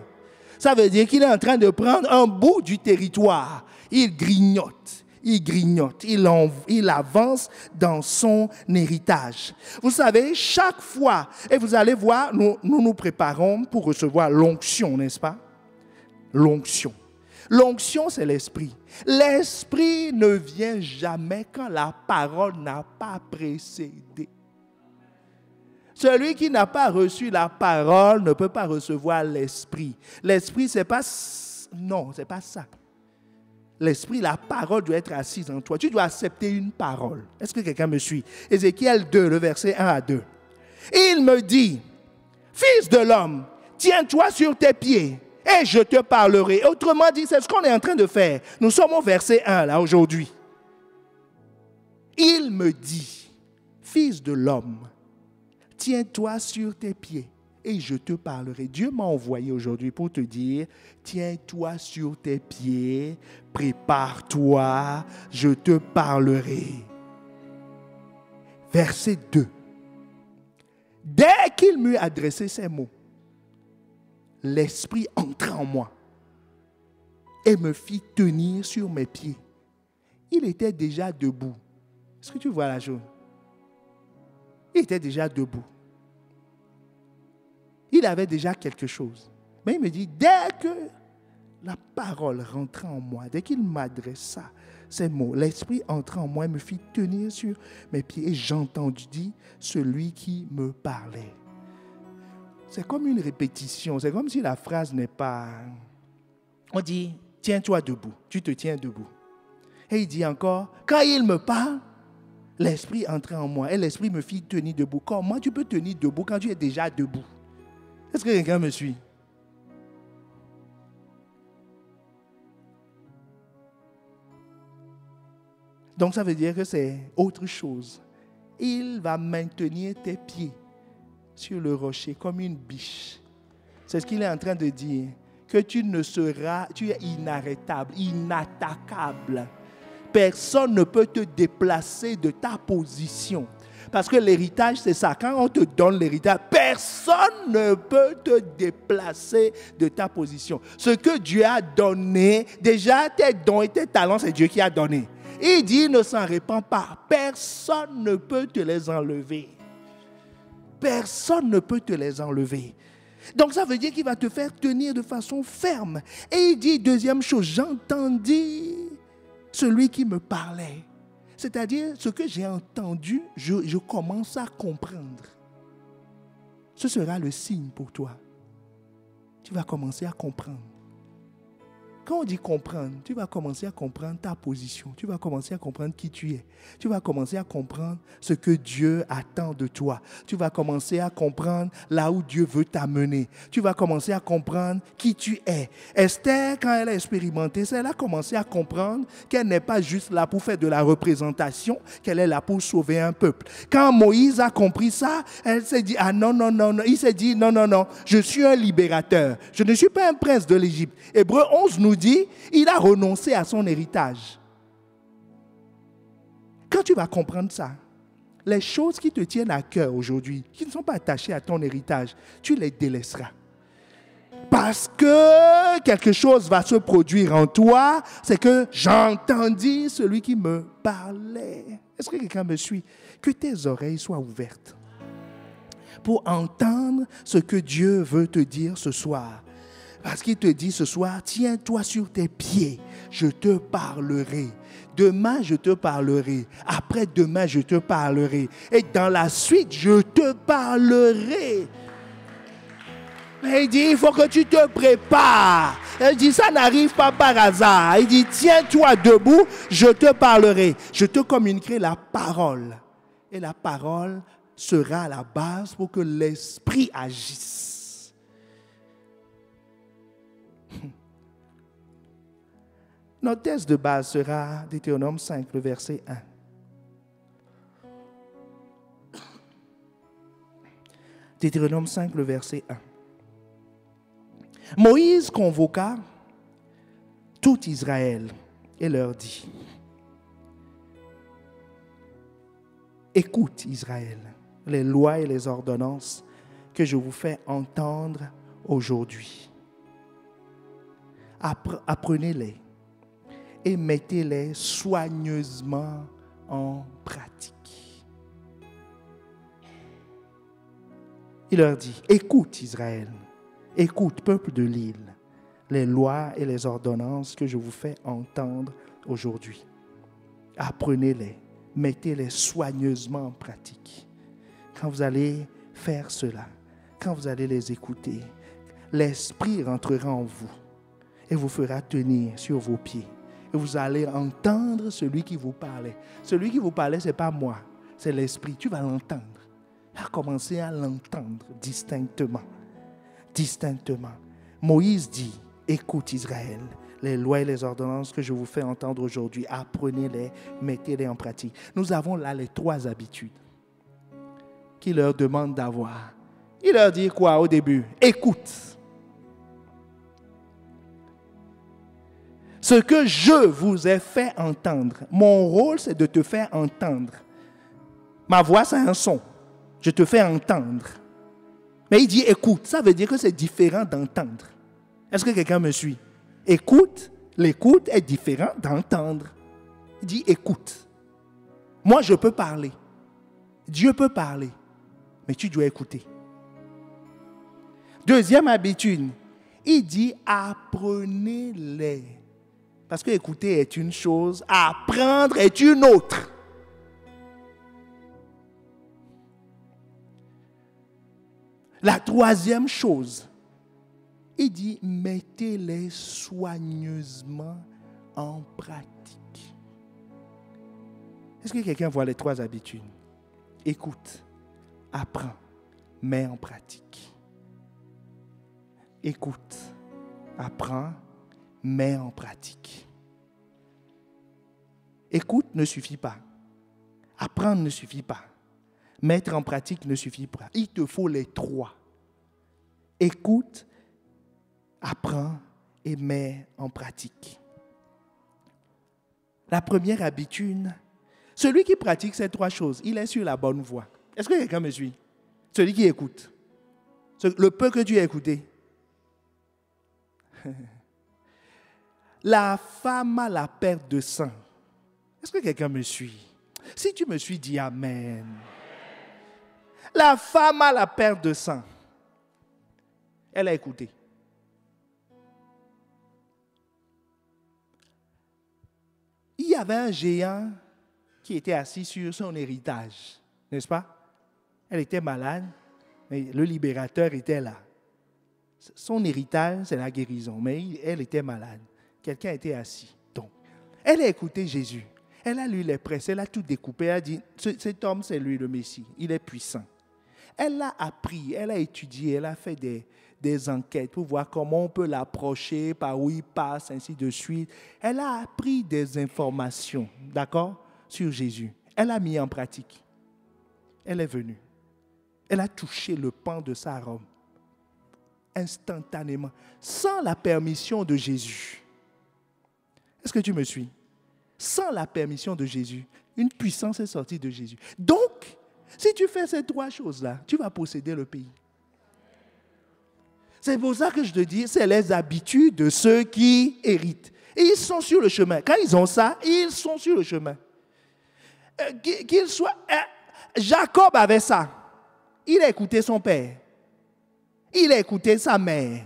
Ça veut dire qu'il est en train de prendre un bout du territoire. Il grignote, il grignote, il avance dans son héritage. Vous savez, chaque fois, et vous allez voir, nous préparons pour recevoir l'onction, n'est-ce pas? L'onction. L'onction, c'est l'esprit. L'esprit ne vient jamais quand la parole n'a pas précédé. Celui qui n'a pas reçu la parole ne peut pas recevoir l'esprit. L'esprit, c'est pas... Non, c'est pas ça. L'esprit, la parole doit être assise en toi. Tu dois accepter une parole. Est-ce que quelqu'un me suit? Ézéchiel 2, le verset 1 à 2. Il me dit, fils de l'homme, tiens-toi sur tes pieds et je te parlerai. Autrement dit, c'est ce qu'on est en train de faire. Nous sommes au verset 1 là aujourd'hui. Il me dit, fils de l'homme, tiens-toi sur tes pieds et je te parlerai. Dieu m'a envoyé aujourd'hui pour te dire, tiens-toi sur tes pieds, prépare-toi, je te parlerai. Verset 2. Dès qu'il m'eut adressé ces mots, l'esprit entra en moi et me fit tenir sur mes pieds. Il était déjà debout. Est-ce que tu vois la chose? Il était déjà debout. Il avait déjà quelque chose. Mais il me dit, dès que la parole rentra en moi, dès qu'il m'adressa ces mots, l'esprit entra en moi et me fit tenir sur mes pieds. Et j'entendis celui qui me parlait. C'est comme une répétition. C'est comme si la phrase n'est pas... On dit, tiens-toi debout. Tu te tiens debout. Et il dit encore, quand il me parle, l'esprit entrait en moi et l'esprit me fit tenir debout. Comment tu peux tenir debout quand tu es déjà debout? Est-ce que quelqu'un me suit? Donc ça veut dire que c'est autre chose. Il va maintenir tes pieds sur le rocher comme une biche. C'est ce qu'il est en train de dire. Que tu es inarrêtable, inattaquable. Personne ne peut te déplacer de ta position. Parce que l'héritage, c'est ça. Quand on te donne l'héritage, personne ne peut te déplacer de ta position. Ce que Dieu a donné, déjà tes dons et tes talents, c'est Dieu qui a donné. Il dit, il ne s'en répand pas. Personne ne peut te les enlever. Personne ne peut te les enlever. Donc ça veut dire qu'il va te faire tenir de façon ferme. Et il dit, deuxième chose, j'entendis celui qui me parlait. C'est-à-dire, ce que j'ai entendu, je commence à comprendre. Ce sera le signe pour toi. Tu vas commencer à comprendre. Quand on dit comprendre, tu vas commencer à comprendre ta position. Tu vas commencer à comprendre qui tu es. Tu vas commencer à comprendre ce que Dieu attend de toi. Tu vas commencer à comprendre là où Dieu veut t'amener. Tu vas commencer à comprendre qui tu es. Esther, quand elle a expérimenté ça, elle a commencé à comprendre qu'elle n'est pas juste là pour faire de la représentation, qu'elle est là pour sauver un peuple. Quand Moïse a compris ça, elle s'est dit, ah non, non, non, non. Il s'est dit, non, non, non, je suis un libérateur. Je ne suis pas un prince de l'Égypte. Hébreux 11 nous dit, il a renoncé à son héritage. Quand tu vas comprendre ça, les choses qui te tiennent à cœur aujourd'hui, qui ne sont pas attachées à ton héritage, tu les délaisseras. Parce que quelque chose va se produire en toi, c'est que j'entendis celui qui me parlait. Est-ce que quelqu'un me suit? Que tes oreilles soient ouvertes pour entendre ce que Dieu veut te dire ce soir. Parce qu'il te dit ce soir, tiens-toi sur tes pieds, je te parlerai. Demain, je te parlerai. Après-demain, je te parlerai. Et dans la suite, je te parlerai. Mais il dit, il faut que tu te prépares. Il dit, ça n'arrive pas par hasard. Il dit, tiens-toi debout, je te parlerai. Je te communiquerai la parole. Et la parole sera la base pour que l'esprit agisse. Notre texte de base sera Deutéronome 5, le verset 1. Deutéronome 5, le verset 1. Moïse convoqua tout Israël et leur dit, écoute Israël, les lois et les ordonnances que je vous fais entendre aujourd'hui. Apprenez-les et mettez-les soigneusement en pratique. Il leur dit, écoute Israël, écoute peuple de l'île, les lois et les ordonnances que je vous fais entendre aujourd'hui. Apprenez-les, mettez-les soigneusement en pratique. Quand vous allez faire cela, quand vous allez les écouter, l'Esprit rentrera en vous et vous fera tenir sur vos pieds. Et vous allez entendre celui qui vous parlait. Celui qui vous parlait, ce n'est pas moi, c'est l'Esprit. Tu vas l'entendre. Tu vas commencer à l'entendre distinctement. Distinctement. Moïse dit, écoute Israël, les lois et les ordonnances que je vous fais entendre aujourd'hui, apprenez-les, mettez-les en pratique. Nous avons là les 3 habitudes qu'il leur demande d'avoir. Il leur dit quoi au début? Écoute. Ce que je vous ai fait entendre, mon rôle c'est de te faire entendre. Ma voix c'est un son, je te fais entendre. Mais il dit écoute, ça veut dire que c'est différent d'entendre. Est-ce que quelqu'un me suit? Écoute, l'écoute est différente d'entendre. Il dit écoute. Moi je peux parler, Dieu peut parler, mais tu dois écouter. Deuxième habitude, il dit apprenez-les. Parce que écouter est une chose, apprendre est une autre. La troisième chose, il dit mettez-les soigneusement en pratique. Est-ce que quelqu'un voit les 3 habitudes? Écoute, apprends, mets en pratique. Écoute, apprends, mets en pratique. Écoute ne suffit pas. Apprendre ne suffit pas. Mettre en pratique ne suffit pas. Il te faut les 3. Écoute, apprends et mets en pratique. La première habitude, celui qui pratique ces 3 choses, il est sur la bonne voie. Est-ce que quelqu'un me suit? Celui qui écoute. Le peu que tu as écouté. La femme à la perte de sang. Est-ce que quelqu'un me suit? Si tu me suis, dis Amen. La femme à la perte de sang. Elle a écouté. Il y avait un géant qui était assis sur son héritage, n'est-ce pas? Elle était malade, mais le libérateur était là. Son héritage, c'est la guérison, mais elle était malade. Quelqu'un était assis. Donc, elle a écouté Jésus. Elle a lu les prêches, elle a tout découpé. Elle a dit, cet homme, c'est lui le Messie. Il est puissant. Elle a appris, elle a étudié, elle a fait des enquêtes pour voir comment on peut l'approcher, par où il passe, ainsi de suite. Elle a appris des informations, d'accord, sur Jésus. Elle a mis en pratique. Elle est venue. Elle a touché le pan de sa robe. Instantanément, sans la permission de Jésus. Est-ce que tu me suis? Sans la permission de Jésus, une puissance est sortie de Jésus. Donc, si tu fais ces 3 choses-là, tu vas posséder le pays. C'est pour ça que je te dis, c'est les habitudes de ceux qui héritent. Et ils sont sur le chemin. Quand ils ont ça, ils sont sur le chemin. Jacob avait ça. Il a écouté son père. Il a écouté sa mère.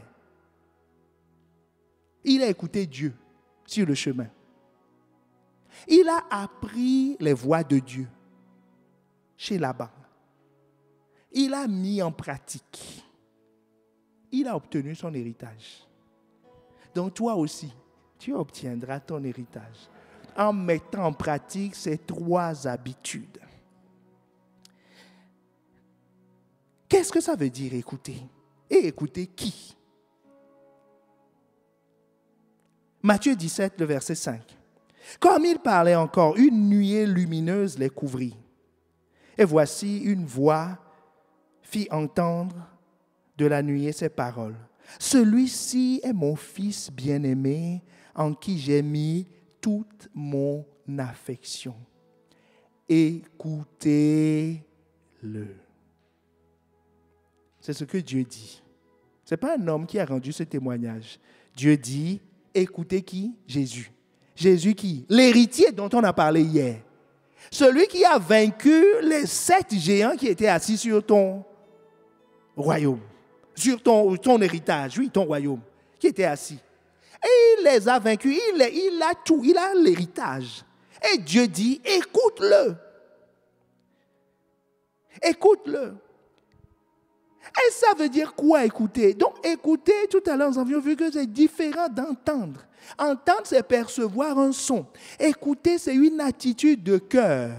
Il a écouté Dieu sur le chemin. Il a appris les voies de Dieu chez Laban. Il a mis en pratique. Il a obtenu son héritage. Donc toi aussi, tu obtiendras ton héritage en mettant en pratique ces 3 habitudes. Qu'est-ce que ça veut dire écouter? Et écouter qui? Matthieu 17, le verset 5. Comme il parlait encore, une nuée lumineuse les couvrit. Et voici une voix fit entendre de la nuée ces paroles. Celui-ci est mon fils bien-aimé, en qui j'ai mis toute mon affection. Écoutez-le. C'est ce que Dieu dit. Ce n'est pas un homme qui a rendu ce témoignage. Dieu dit, écoutez qui? Jésus. Jésus qui? L'héritier dont on a parlé hier. Celui qui a vaincu les 7 géants qui étaient assis sur ton royaume. Sur ton héritage, oui, ton royaume, qui était assis. Et il les a vaincus, il a tout, il a l'héritage. Et Dieu dit, écoute-le. Écoute-le. Et ça veut dire quoi écouter? Donc écouter, tout à l'heure nous avions vu que c'est différent d'entendre. Entendre, c'est percevoir un son. Écouter, c'est une attitude de cœur.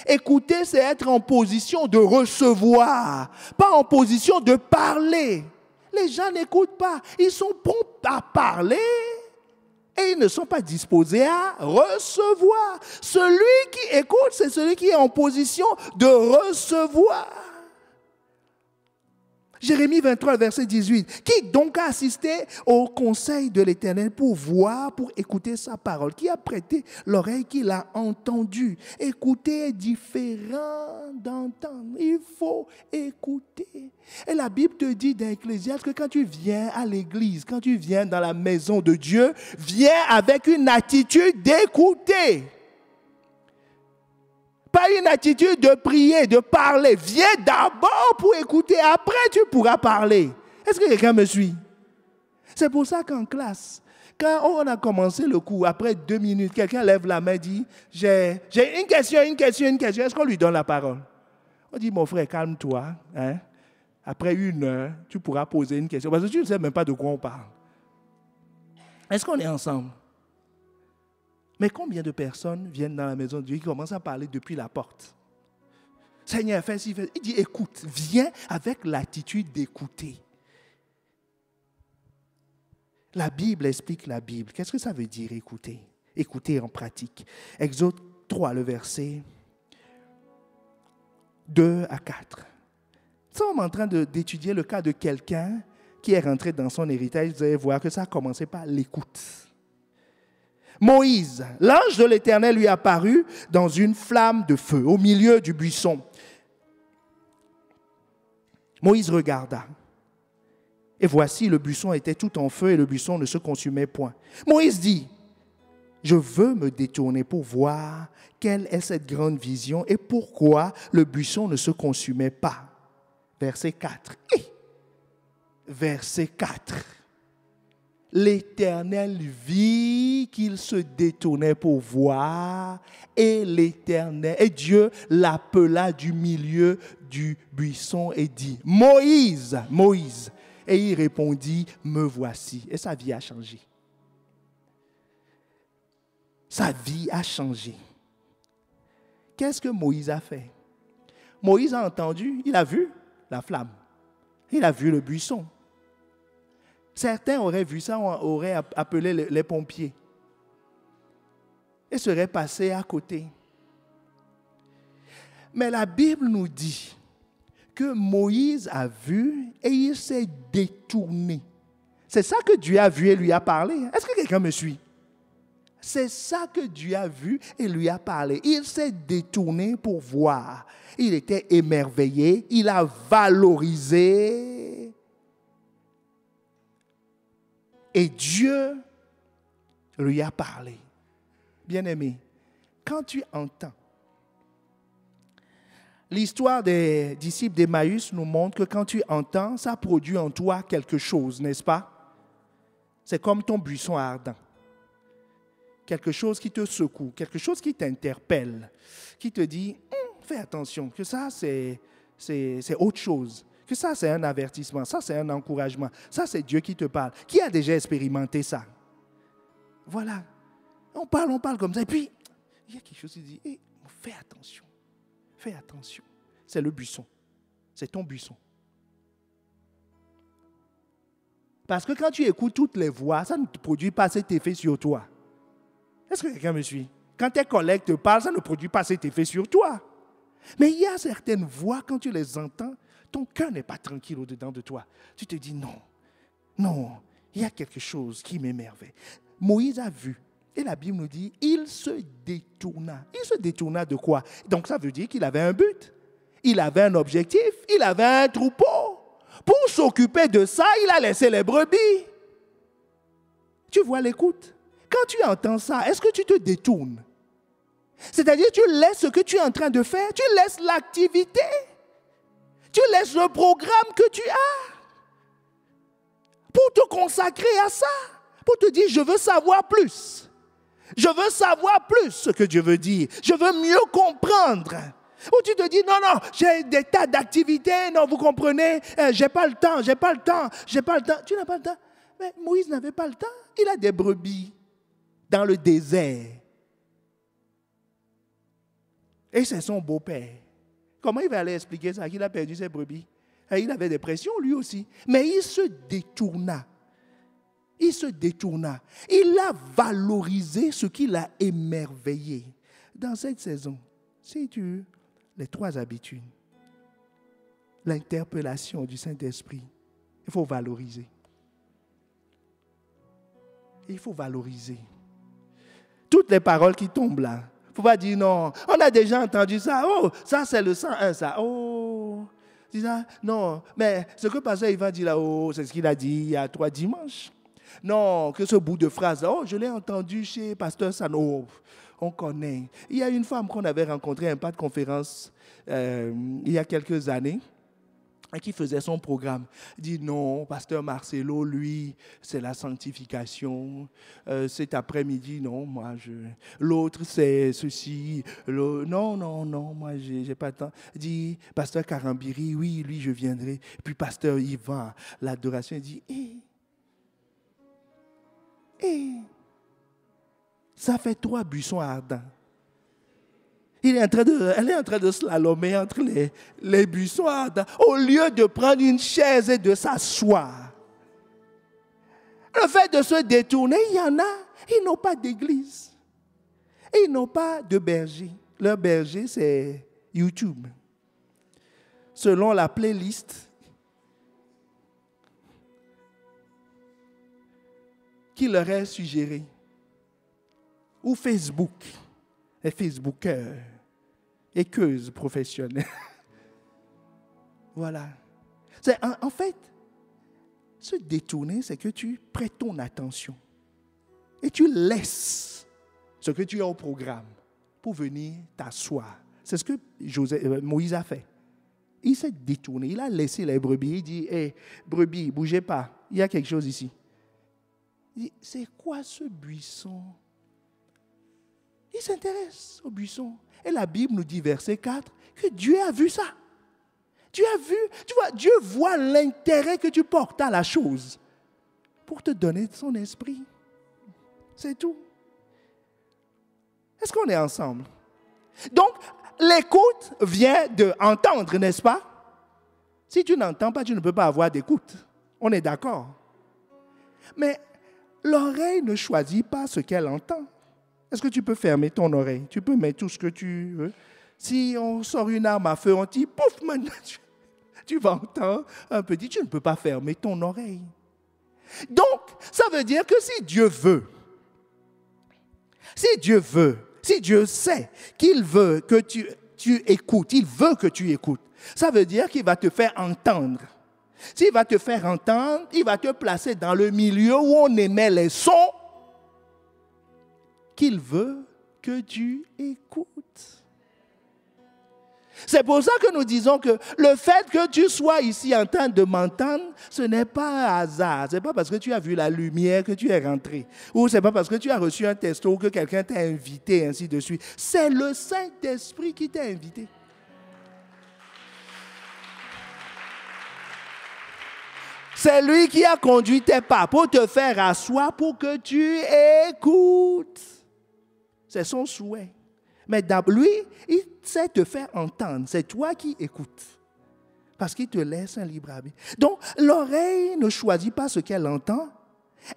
Écouter, c'est être en position de recevoir, pas en position de parler. Les gens n'écoutent pas. Ils sont prompts à parler et ils ne sont pas disposés à recevoir. Celui qui écoute, c'est celui qui est en position de recevoir. Jérémie 23, verset 18. Qui donc a assisté au conseil de l'Éternel pour voir, pour écouter sa parole? Qui a prêté l'oreille, qui l'a entendu? Écouter est différent d'entendre. Il faut écouter. Et la Bible te dit dans Ecclésiaste que quand tu viens à l'église, quand tu viens dans la maison de Dieu, viens avec une attitude d'écouter. Pas une attitude de prier, de parler. Viens d'abord pour écouter, après tu pourras parler. Est-ce que quelqu'un me suit? C'est pour ça qu'en classe, quand on a commencé le cours, après 2 minutes, quelqu'un lève la main et dit « J'ai une question. Est-ce qu'on lui donne la parole? » On dit « Mon frère, calme-toi. Hein? Après 1 heure, tu pourras poser une question. Parce que tu ne sais même pas de quoi on parle. » Est-ce qu'on est ensemble? Mais combien de personnes viennent dans la maison de Dieu qui commencent à parler depuis la porte? Seigneur, fais ci, fais. Il dit, écoute, viens avec l'attitude d'écouter. La Bible explique la Bible. Qu'est-ce que ça veut dire écouter? Écouter en pratique. Exode 3, le verset 2 à 4. Nous sommes en train d'étudier le cas de quelqu'un qui est rentré dans son héritage. Vous allez voir que ça a commencé par l'écoute. Moïse, l'ange de l'Éternel lui apparut dans une flamme de feu au milieu du buisson. Moïse regarda. Et voici, le buisson était tout en feu et le buisson ne se consumait point. Moïse dit, je veux me détourner pour voir quelle est cette grande vision et pourquoi le buisson ne se consumait pas. Verset 4. Verset 4. L'Éternel vit qu'il se détournait pour voir et Dieu l'appela du milieu du buisson et dit, Moïse, Moïse. Et il répondit, me voici. Et sa vie a changé. Sa vie a changé. Qu'est-ce que Moïse a fait? Moïse a entendu, il a vu la flamme. Il a vu le buisson. Certains auraient vu ça, auraient appelé les pompiers. Et seraient passés à côté. Mais la Bible nous dit que Moïse a vu et il s'est détourné. C'est ça que Dieu a vu et lui a parlé. Est-ce que quelqu'un me suit? C'est ça que Dieu a vu et lui a parlé. Il s'est détourné pour voir. Il était émerveillé, il a valorisé. Et Dieu lui a parlé. Bien-aimé, quand tu entends, l'histoire des disciples d'Emmaüs nous montre que quand tu entends, ça produit en toi quelque chose, n'est-ce pas? C'est comme ton buisson ardent. Quelque chose qui te secoue, quelque chose qui t'interpelle, qui te dit, fais attention, que ça c'est autre chose, que ça c'est un avertissement, ça c'est un encouragement, ça c'est Dieu qui te parle. Qui a déjà expérimenté ça? Voilà. On parle comme ça, et puis il y a quelque chose qui dit, fais attention. Fais attention. C'est le buisson. C'est ton buisson. Parce que quand tu écoutes toutes les voix, ça ne te produit pas cet effet sur toi. Est-ce que quelqu'un me suit? Quand tes collègues te parlent, ça ne produit pas cet effet sur toi. Mais il y a certaines voix, quand tu les entends, ton cœur n'est pas tranquille au-dedans de toi. Tu te dis non, il y a quelque chose qui m'émerveille. Moïse a vu. Et la Bible nous dit, il se détourna. Il se détourna de quoi? Donc ça veut dire qu'il avait un but. Il avait un objectif. Il avait un troupeau. Pour s'occuper de ça, il a laissé les brebis. Tu vois l'écoute? quand tu entends ça, est-ce que tu te détournes? C'est-à-dire, tu laisses ce que tu es en train de faire, tu laisses l'activité, tu laisses le programme que tu as pour te consacrer à ça, pour te dire, je veux savoir plus. Je veux savoir plus ce que Dieu veut dire. Je veux mieux comprendre. Ou tu te dis, non, j'ai des tas d'activités, non, vous comprenez, j'ai pas le temps. Tu n'as pas le temps. Mais Moïse n'avait pas le temps. Il a des brebis dans le désert. Et c'est son beau-père. Comment il va aller expliquer ça, qu'il a perdu ses brebis? Et il avait des pressions, lui aussi. Mais il se détourna. Il a valorisé ce qu'il a émerveillé. Dans cette saison, les 3 habitudes, l'interpellation du Saint-Esprit, il faut valoriser. Toutes les paroles qui tombent là, il ne faut pas dire non, on a déjà entendu ça, oh, ça c'est le 101, ça, oh, dis ça, non, mais ce que pasteur Yvan dit là, oh, c'est ce qu'il a dit il y a 3 dimanches. Non, que ce bout de phrase, oh, je l'ai entendu chez pasteur Sano, on connaît. Il y a une femme qu'on avait rencontrée à un pas de conférence il y a quelques années, qui faisait son programme. Il dit non, pasteur Marcelo, lui, c'est la sanctification. Cet après-midi, non, l'autre, c'est ceci. Non, moi, j'ai pas le temps. Il dit, pasteur Karambiri, oui, lui, je viendrai. Puis pasteur Yvan, l'adoration, il dit, ça fait 3 buissons ardents. Elle est en train de slalomer entre les buissons ardents au lieu de prendre une chaise et de s'asseoir. Le fait de se détourner, il y en a, ils n'ont pas d'église. Et ils n'ont pas de berger. Leur berger, c'est YouTube. Selon la playlist qui leur est suggérée. Ou Facebook. Les Facebookers, équeuses professionnelles. Voilà. En fait, se détourner, c'est que tu prêtes ton attention et tu laisses ce que tu as au programme pour venir t'asseoir. C'est ce que Moïse a fait. Il s'est détourné, il a laissé les brebis. Il dit, hé, brebis, bougez pas, il y a quelque chose ici. Il dit, c'est quoi ce buisson? Il s'intéresse au buisson. Et la Bible nous dit, verset 4, que Dieu a vu ça. Dieu a vu, tu vois, Dieu voit l'intérêt que tu portes à la chose pour te donner son esprit. C'est tout. Est-ce qu'on est ensemble? Donc, l'écoute vient d'entendre, n'est-ce pas? Si tu n'entends pas, tu ne peux pas avoir d'écoute. On est d'accord. Mais l'oreille ne choisit pas ce qu'elle entend. Est-ce que tu peux fermer ton oreille? Tu peux mettre tout ce que tu veux. Si on sort une arme à feu, on dit, pouf, maintenant, tu vas entendre un petit. Tu ne peux pas fermer ton oreille. Donc, ça veut dire que si Dieu veut, si Dieu sait qu'il veut que tu écoutes, il veut que tu écoutes, ça veut dire qu'il va te faire entendre. S'il va te faire entendre, il va te placer dans le milieu où on émet les sons qu'il veut que tu écoutes. C'est pour ça que nous disons que le fait que tu sois ici en train de m'entendre, ce n'est pas un hasard. Ce n'est pas parce que tu as vu la lumière que tu es rentré. Ou ce n'est pas parce que tu as reçu un texto que quelqu'un t'a invité, ainsi de suite. C'est le Saint-Esprit qui t'a invité. C'est lui qui a conduit tes pas pour te faire asseoir, pour que tu écoutes. C'est son souhait. Mais lui, il sait te faire entendre. C'est toi qui écoutes. Parce qu'il te laisse un libre arbitre. Donc, l'oreille ne choisit pas ce qu'elle entend.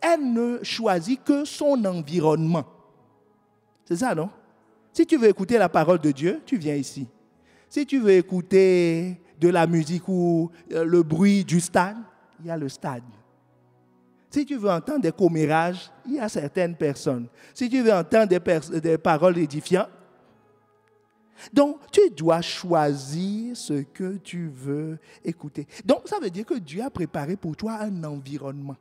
Elle ne choisit que son environnement. C'est ça, non? Si tu veux écouter la parole de Dieu, tu viens ici. Si tu veux écouter de la musique ou le bruit du stade, il y a le stade. Si tu veux entendre des commérages, il y a certaines personnes. Si tu veux entendre des paroles édifiantes, donc tu dois choisir ce que tu veux écouter. Donc ça veut dire que Dieu a préparé pour toi un environnement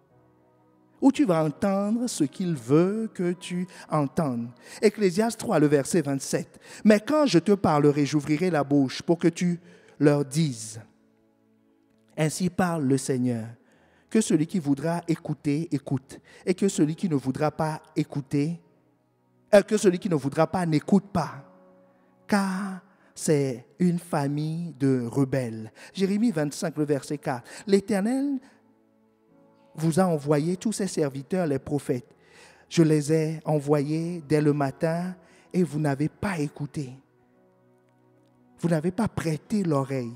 où tu vas entendre ce qu'il veut que tu entendes. Ecclésiaste 3, le verset 27. Mais quand je te parlerai, j'ouvrirai la bouche pour que tu leur dises. Ainsi parle le Seigneur. Que celui qui voudra écouter, écoute. Et que celui qui ne voudra pas écouter, que celui qui ne voudra pas n'écoute pas. Car c'est une famille de rebelles. Jérémie 25, le verset 4. L'Éternel vous a envoyé tous ses serviteurs, les prophètes. Je les ai envoyés dès le matin et vous n'avez pas écouté. Vous n'avez pas prêté l'oreille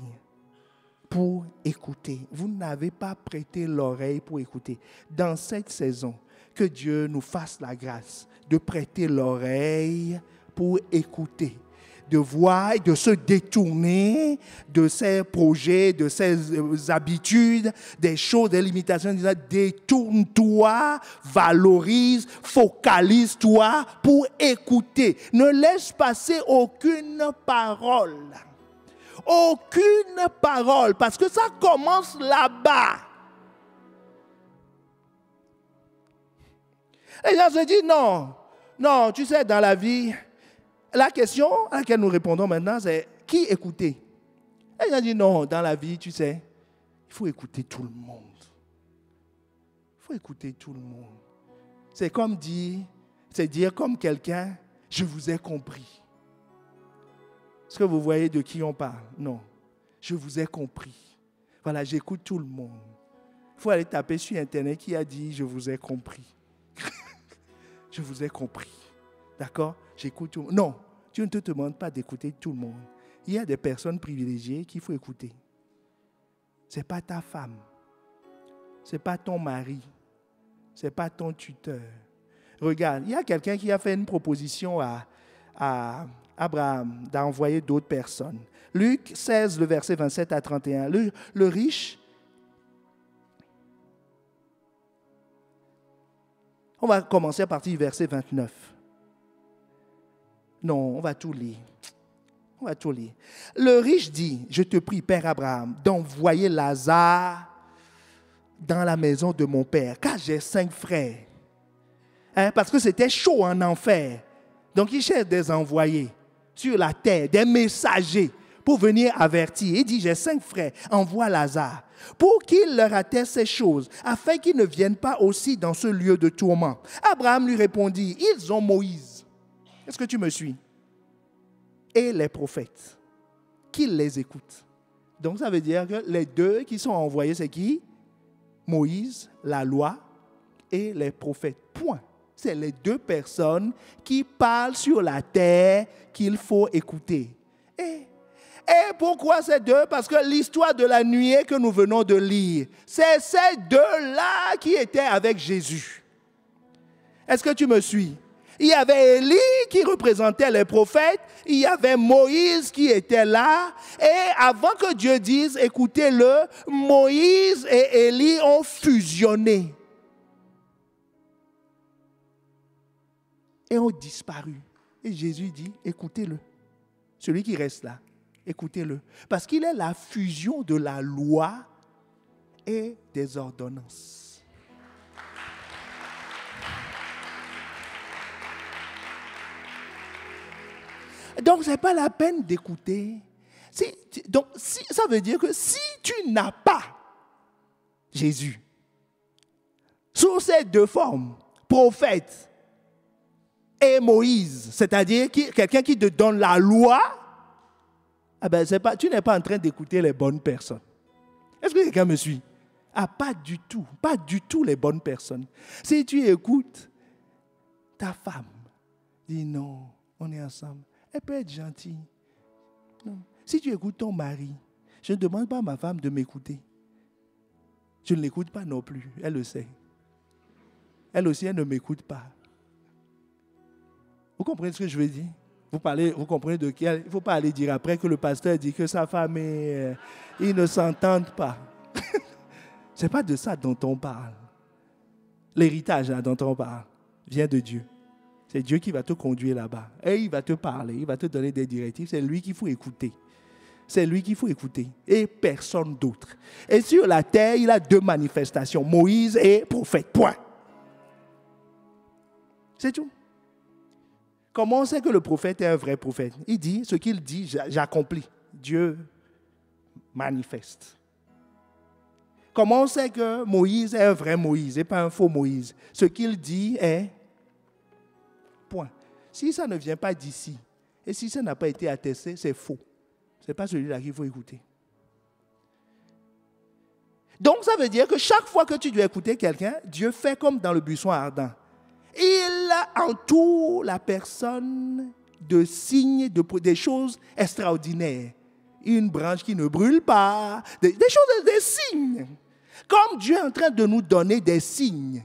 pour écouter. Vous n'avez pas prêté l'oreille pour écouter. Dans cette saison, que Dieu nous fasse la grâce de prêter l'oreille pour écouter, de voir et de se détourner de ses projets, de ses habitudes, des choses, des limitations. Détourne-toi, valorise, focalise-toi pour écouter. Ne laisse passer aucune parole. Aucune parole, parce que ça commence là-bas. Les gens se disent non, tu sais, dans la vie, la question à laquelle nous répondons maintenant, c'est qui écouter? Et ils ont dit non, dans la vie, tu sais, il faut écouter tout le monde. Il faut écouter tout le monde. C'est dire comme quelqu'un, je vous ai compris. Est-ce que vous voyez de qui on parle? Non, je vous ai compris. Voilà, j'écoute tout le monde. Il faut aller taper sur Internet qui a dit, je vous ai compris. Je vous ai compris. D'accord? J'écoute tout le monde. Non, Dieu ne te demande pas d'écouter tout le monde. Il y a des personnes privilégiées qu'il faut écouter. Ce n'est pas ta femme. Ce n'est pas ton mari. Ce n'est pas ton tuteur. Regarde, il y a quelqu'un qui a fait une proposition à Abraham d'envoyer d'autres personnes. Luc 16, le verset 27 à 31. Le riche, on va commencer à partir du verset 29. Non, on va tout lire. On va tout lire. Le riche dit, je te prie, Père Abraham, d'envoyer Lazare dans la maison de mon père, car j'ai 5 frères. Parce que c'était chaud en enfer. Donc il cherche des envoyés sur la terre, des messagers pour venir avertir. Il dit, j'ai 5 frères, envoie Lazare, pour qu'il leur atteste ces choses, afin qu'ils ne viennent pas aussi dans ce lieu de tourment. Abraham lui répondit, ils ont Moïse. Est-ce que tu me suis? Et les prophètes, qu'ils les écoutent. Donc ça veut dire que les deux qui sont envoyés, c'est qui? Moïse, la loi et les prophètes. Point. C'est les deux personnes qui parlent sur la terre qu'il faut écouter. Et pourquoi ces deux? Parce que l'histoire de la nuée que nous venons de lire, c'est ces deux-là qui étaient avec Jésus. Est-ce que tu me suis? Il y avait Élie qui représentait les prophètes, il y avait Moïse qui était là, et avant que Dieu dise, écoutez-le, Moïse et Élie ont fusionné. Et ont disparu. Et Jésus dit, écoutez-le. Celui qui reste là, écoutez-le. Parce qu'il est la fusion de la loi et des ordonnances. Donc, ce n'est pas la peine d'écouter. Ça veut dire que si tu n'as pas Jésus, sous ces deux formes, prophète et Moïse, c'est-à-dire quelqu'un qui te donne la loi, tu n'es pas en train d'écouter les bonnes personnes. Est-ce que quelqu'un me suit? Pas du tout les bonnes personnes. Si tu écoutes ta femme, dis non, on est ensemble. Elle peut être gentille. Non. Si tu écoutes ton mari, je ne demande pas à ma femme de m'écouter. Je ne l'écoute pas non plus, elle le sait. Elle aussi, elle ne m'écoute pas. Vous comprenez ce que je veux dire? Vous comprenez de qui? Il ne faut pas aller dire après que le pasteur dit que sa femme ils ne s'entendent pas. Ce n'est pas de ça dont on parle. L'héritage dont on parle vient de Dieu. C'est Dieu qui va te conduire là-bas. Et il va te parler, il va te donner des directives. C'est lui qu'il faut écouter. C'est lui qu'il faut écouter. Et personne d'autre. Et sur la terre, il a 2 manifestations. Moïse et prophète. Point. C'est tout. Comment on sait que le prophète est un vrai prophète? Il dit, ce qu'il dit, j'accomplis. Dieu manifeste. Comment on sait que Moïse est un vrai Moïse et pas un faux Moïse? Ce qu'il dit est point. Si ça ne vient pas d'ici, et si ça n'a pas été attesté, c'est faux. Ce n'est pas celui-là qu'il faut écouter. Donc ça veut dire que chaque fois que tu dois écouter quelqu'un, Dieu fait comme dans le buisson ardent. Il entoure la personne de signes, des choses extraordinaires. Une branche qui ne brûle pas, des choses, des signes. Comme Dieu est en train de nous donner des signes.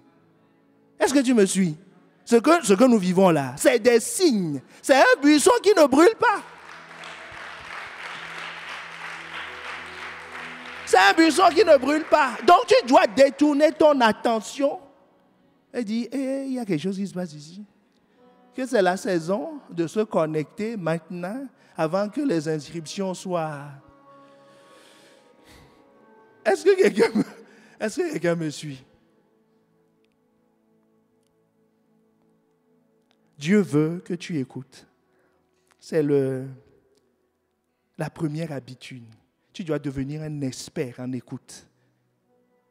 Est-ce que tu me suis? Ce que nous vivons là, c'est des signes. C'est un buisson qui ne brûle pas. C'est un buisson qui ne brûle pas. Donc tu dois détourner ton attention et dire, il y a quelque chose qui se passe ici. Que c'est la saison de se connecter maintenant avant que les inscriptions soient... Est-ce que quelqu'un me suit? Dieu veut que tu écoutes. C'est la première habitude. Tu dois devenir un expert en écoute.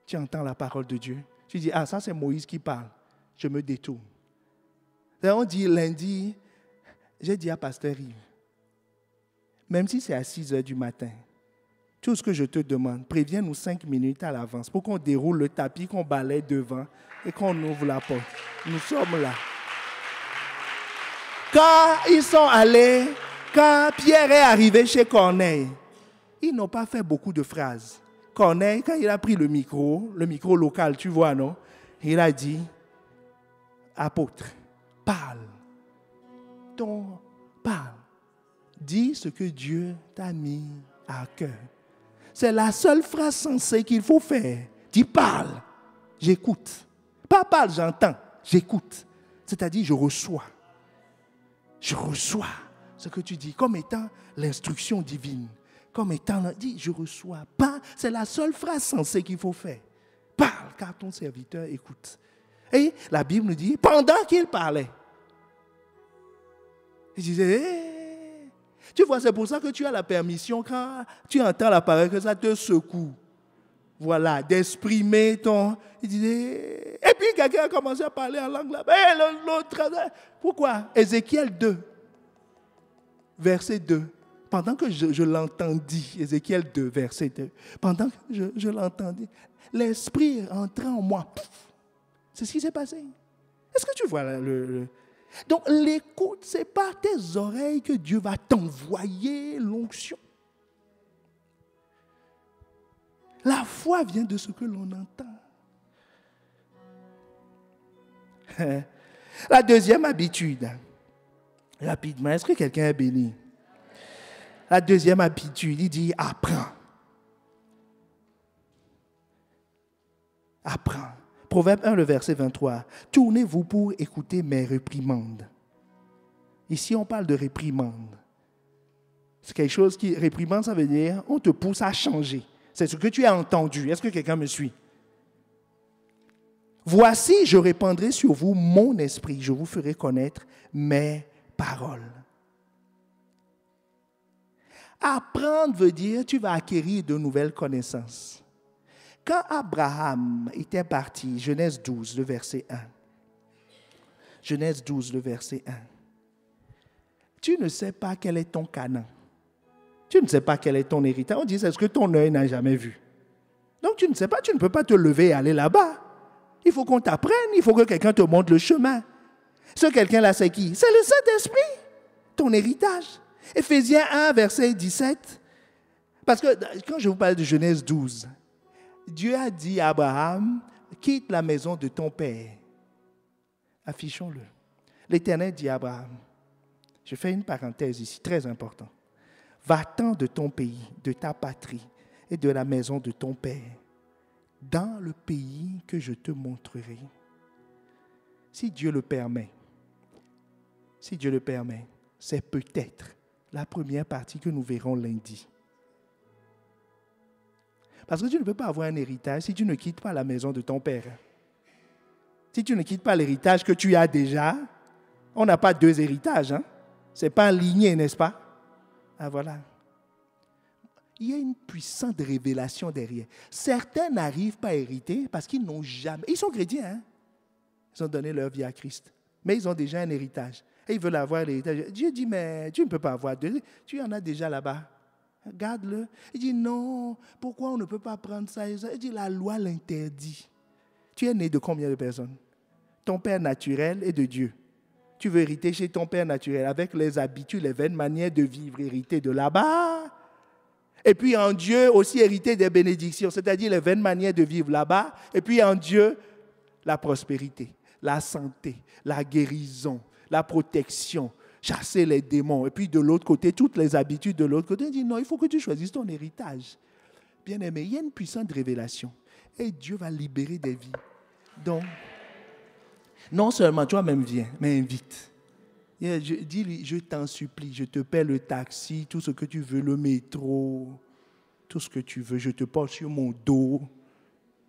Tu entends la parole de Dieu. Tu dis, ça c'est Moïse qui parle. Je me détourne. Là, on dit lundi, j'ai dit à Pasteur Yves, même si c'est à 6 heures du matin, tout ce que je te demande, préviens-nous 5 minutes à l'avance pour qu'on déroule le tapis, qu'on balaye devant et qu'on ouvre la porte. Nous sommes là. Quand ils sont allés, quand Pierre est arrivé chez Corneille, ils n'ont pas fait beaucoup de phrases. Corneille, quand il a pris le micro local, tu vois, non? Il a dit, apôtre, parle. Parle. Dis ce que Dieu t'a mis à cœur. C'est la seule phrase sensée qu'il faut faire. Dis, parle. J'écoute. Pas parle, j'entends. J'écoute. C'est-à-dire, je reçois. Je reçois ce que tu dis comme étant l'instruction divine. Comme étant, dis, je reçois. Pas, c'est la seule phrase sensée qu'il faut faire. Parle, car ton serviteur écoute. Et la Bible nous dit, pendant qu'il parlait, il disait, tu vois, c'est pour ça que tu as la permission, quand tu entends la parole, que ça te secoue. Voilà, d'exprimer ton... Il disait... Et puis quelqu'un a commencé à parler en langue là-bas. Et l'autre... Pourquoi? Ézéchiel 2, verset 2. Pendant que je l'entendis, Ézéchiel 2, verset 2, pendant que je l'entendis, l'esprit entra en moi. C'est ce qui s'est passé. Est-ce que tu vois Donc l'écoute, c'est par tes oreilles que Dieu va t'envoyer l'onction. La foi vient de ce que l'on entend. La deuxième habitude, rapidement, est-ce que quelqu'un est béni? La deuxième habitude, il dit apprends. Apprends. Proverbe 1, le verset 23. Tournez-vous pour écouter mes réprimandes. Ici, on parle de réprimande. C'est quelque chose qui, réprimande, ça veut dire, on te pousse à changer. C'est ce que tu as entendu. Est-ce que quelqu'un me suit? Voici, je répandrai sur vous mon esprit. Je vous ferai connaître mes paroles. Apprendre veut dire tu vas acquérir de nouvelles connaissances. Quand Abraham était parti, Genèse 12, le verset 1. Genèse 12, le verset 1. Tu ne sais pas quel est ton Canaan. Tu ne sais pas quel est ton héritage. On dit, c'est ce que ton œil n'a jamais vu. Donc tu ne sais pas, tu ne peux pas te lever et aller là-bas. Il faut qu'on t'apprenne, il faut que quelqu'un te montre le chemin. Ce quelqu'un-là, c'est qui? C'est le Saint-Esprit, ton héritage. Éphésiens 1, verset 17. Parce que quand je vous parle de Genèse 12, Dieu a dit à Abraham, quitte la maison de ton père. Affichons-le. L'Éternel dit à Abraham, je fais une parenthèse ici, très important. Va-t'en de ton pays, de ta patrie et de la maison de ton père, dans le pays que je te montrerai. Si Dieu le permet, c'est peut-être la première partie que nous verrons lundi. Parce que tu ne peux pas avoir un héritage si tu ne quittes pas la maison de ton père. Si tu ne quittes pas l'héritage que tu as déjà, on n'a pas deux héritages. Hein? Ce n'est pas aligné, n'est-ce pas? Ah voilà. Il y a une puissante révélation derrière. Certains n'arrivent pas à hériter parce qu'ils n'ont jamais... Ils sont chrétiens, hein? Ils ont donné leur vie à Christ. Mais ils ont déjà un héritage. Et ils veulent avoir l'héritage. Dieu dit, mais tu ne peux pas avoir deux. Tu en as déjà là-bas. Regarde-le. Il dit, non, pourquoi on ne peut pas prendre ça? Il dit, la loi l'interdit. Tu es né de combien de personnes? Ton père naturel est de Dieu. Tu veux hériter chez ton père naturel avec les habitudes, les vaines manières de vivre, hériter de là-bas. Et puis en Dieu aussi hériter des bénédictions, c'est-à-dire les vaines manières de vivre là-bas. Et puis en Dieu, la prospérité, la santé, la guérison, la protection, chasser les démons. Et puis de l'autre côté, toutes les habitudes de l'autre côté. Il dit non, il faut que tu choisisses ton héritage. Bien-aimé, il y a une puissante révélation. Et Dieu va libérer des vies. Donc, non seulement toi-même viens, mais invite. Dis-lui, je t'en supplie, je te paie le taxi, tout ce que tu veux, le métro, tout ce que tu veux, je te porte sur mon dos,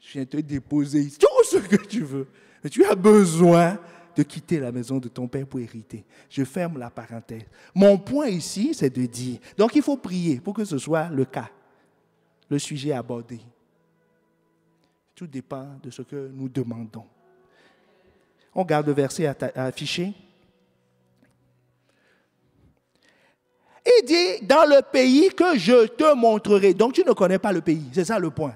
je viens te déposer, tout ce que tu veux. Mais tu as besoin de quitter la maison de ton père pour hériter. Je ferme la parenthèse. Mon point ici, c'est de dire, donc il faut prier pour que ce soit le cas, le sujet abordé. Tout dépend de ce que nous demandons. On garde le verset affiché. Il dit, dans le pays que je te montrerai. Donc, tu ne connais pas le pays. C'est ça le point.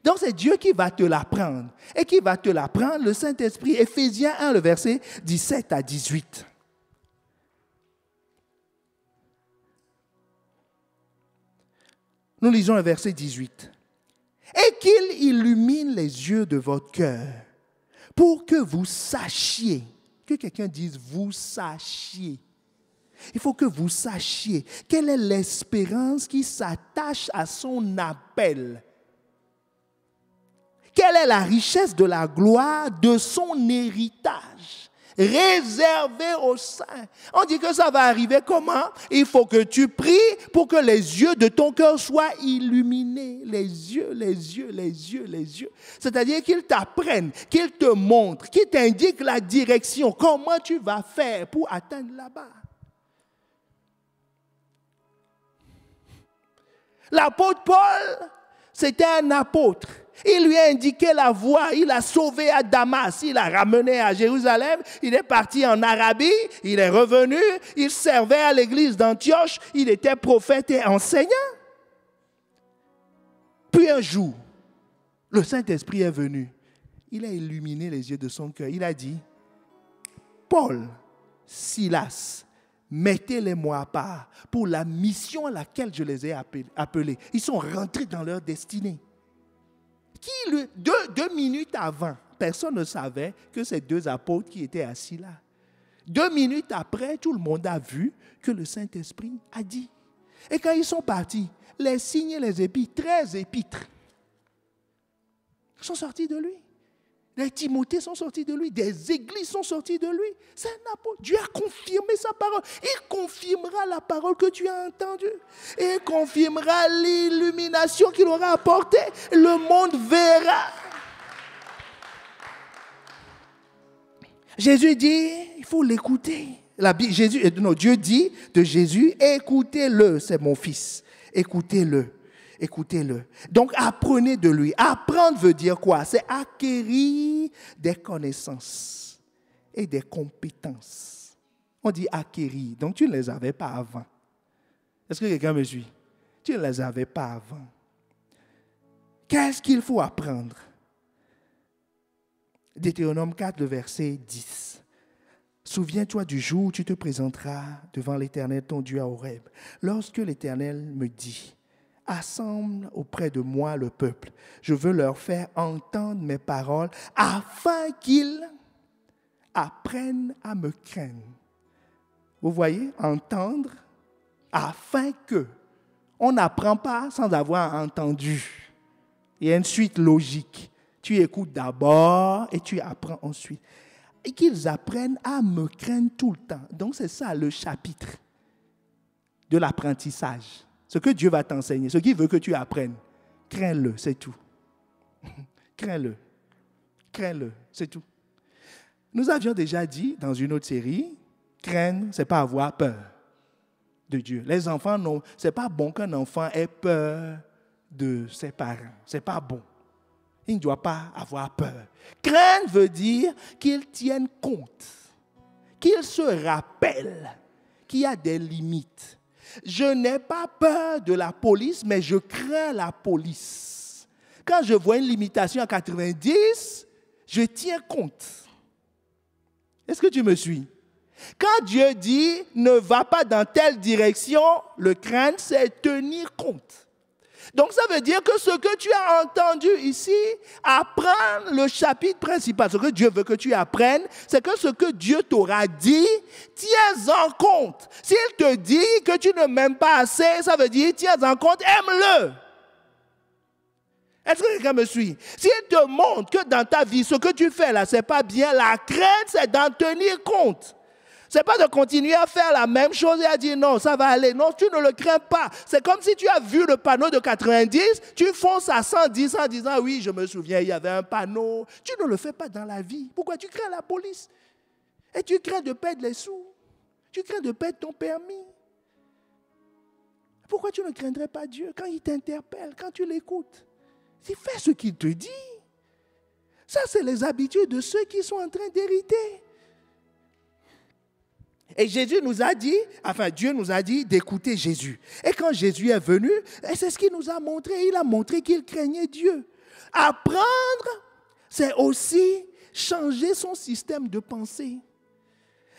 Donc, c'est Dieu qui va te l'apprendre. Et qui va te l'apprendre, le Saint-Esprit. Éphésiens 1, le verset 17 à 18. Nous lisons le verset 18. Et qu'il illumine les yeux de votre cœur pour que vous sachiez, que quelqu'un dise vous sachiez. Il faut que vous sachiez quelle est l'espérance qui s'attache à son appel. Quelle est la richesse de la gloire de son héritage réservé aux saints. On dit que ça va arriver comment? Il faut que tu pries pour que les yeux de ton cœur soient illuminés. Les yeux. C'est-à-dire qu'ils t'apprennent, qu'ils te montrent, qu'ils t'indiquent la direction, comment tu vas faire pour atteindre là-bas. L'apôtre Paul, c'était un apôtre. Il lui a indiqué la voie, il a sauvé à Damas, il l'a ramené à Jérusalem, il est parti en Arabie, il est revenu, il servait à l'église d'Antioche, il était prophète et enseignant. Puis un jour, le Saint-Esprit est venu, il a illuminé les yeux de son cœur, il a dit, Paul, Silas, mettez-les-moi à part pour la mission à laquelle je les ai appelés. Ils sont rentrés dans leur destinée. Deux minutes avant, personne ne savait que ces deux apôtres qui étaient assis là. 2 minutes après, tout le monde a vu que le Saint-Esprit a dit. Et quand ils sont partis, les signes et les épîtres, 13 épîtres, sont sortis de lui. Les Timothées sont sortis de lui, des églises sont sorties de lui. C'est un apôtre. Dieu a confirmé sa parole. Il confirmera la parole que tu as entendue. Et il confirmera l'illumination qu'il aura apportée. Le monde verra. Jésus dit, il faut l'écouter. Dieu dit de Jésus, écoutez-le, c'est mon fils. Écoutez-le. Écoutez-le. Donc, apprenez de lui. Apprendre veut dire quoi? C'est acquérir des connaissances et des compétences. On dit acquérir. Donc, tu ne les avais pas avant. Est-ce que quelqu'un me suit? Tu ne les avais pas avant. Qu'est-ce qu'il faut apprendre? Deutéronome 4, le verset 10. Souviens-toi du jour où tu te présenteras devant l'Éternel, ton Dieu à Horeb. Lorsque l'Éternel me dit, assemble auprès de moi le peuple. Je veux leur faire entendre mes paroles afin qu'ils apprennent à me craindre. Vous voyez, entendre afin que. On n'apprend pas sans avoir entendu. Il y a une suite logique. Tu écoutes d'abord et tu apprends ensuite. Et qu'ils apprennent à me craindre tout le temps. Donc c'est ça le chapitre de l'apprentissage. Ce que Dieu va t'enseigner, ce qu'il veut que tu apprennes, crains-le, c'est tout. Crains-le, c'est tout. Nous avions déjà dit dans une autre série, craindre, ce n'est pas avoir peur de Dieu. Les enfants, non, ce n'est pas bon qu'un enfant ait peur de ses parents. Ce n'est pas bon. Il ne doit pas avoir peur. Craindre veut dire qu'il tienne compte, qu'il se rappelle qu'il y a des limites. Je n'ai pas peur de la police, mais je crains la police. Quand je vois une limitation à 90, je tiens compte. Est-ce que tu me suis? Quand Dieu dit « ne va pas dans telle direction », le craindre, c'est tenir compte. Donc ça veut dire que ce que tu as entendu ici, apprendre le chapitre principal, ce que Dieu veut que tu apprennes, c'est que ce que Dieu t'aura dit, tiens-en compte. S'il te dit que tu ne m'aimes pas assez, ça veut dire tiens-en compte, aime-le. Est-ce que quelqu'un me suit? S'il te montre que dans ta vie, ce que tu fais là, ce n'est pas bien, la crainte, c'est d'en tenir compte. Ce n'est pas de continuer à faire la même chose et à dire non, ça va aller. Non, tu ne le crains pas. C'est comme si tu as vu le panneau de 90, tu fonces à 110 en disant oui, je me souviens, il y avait un panneau. Tu ne le fais pas dans la vie. Pourquoi? Tu crains la police. Et tu crains de perdre les sous. Tu crains de perdre ton permis. Pourquoi tu ne craindrais pas Dieu quand il t'interpelle, quand tu l'écoutes? Il fait ce qu'il te dit. Ça, c'est les habitudes de ceux qui sont en train d'hériter. Et Jésus nous a dit, Dieu nous a dit d'écouter Jésus. Et quand Jésus est venu, c'est ce qu'il nous a montré. Il a montré qu'il craignait Dieu. Apprendre, c'est aussi changer son système de pensée.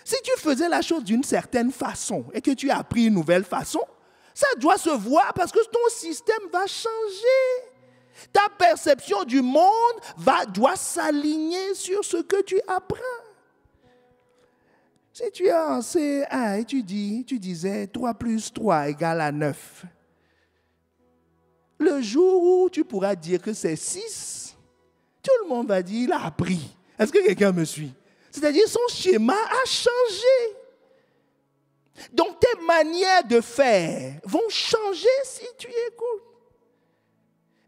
Si tu faisais la chose d'une certaine façon et que tu as appris une nouvelle façon, ça doit se voir parce que ton système va changer. Ta perception du monde doit s'aligner sur ce que tu apprends. Si tu es en C1 et tu disais 3 plus 3 égale à 9, le jour où tu pourras dire que c'est 6, tout le monde va dire il a appris. Est-ce que quelqu'un me suit? C'est-à-dire son schéma a changé. Donc tes manières de faire vont changer si tu écoutes.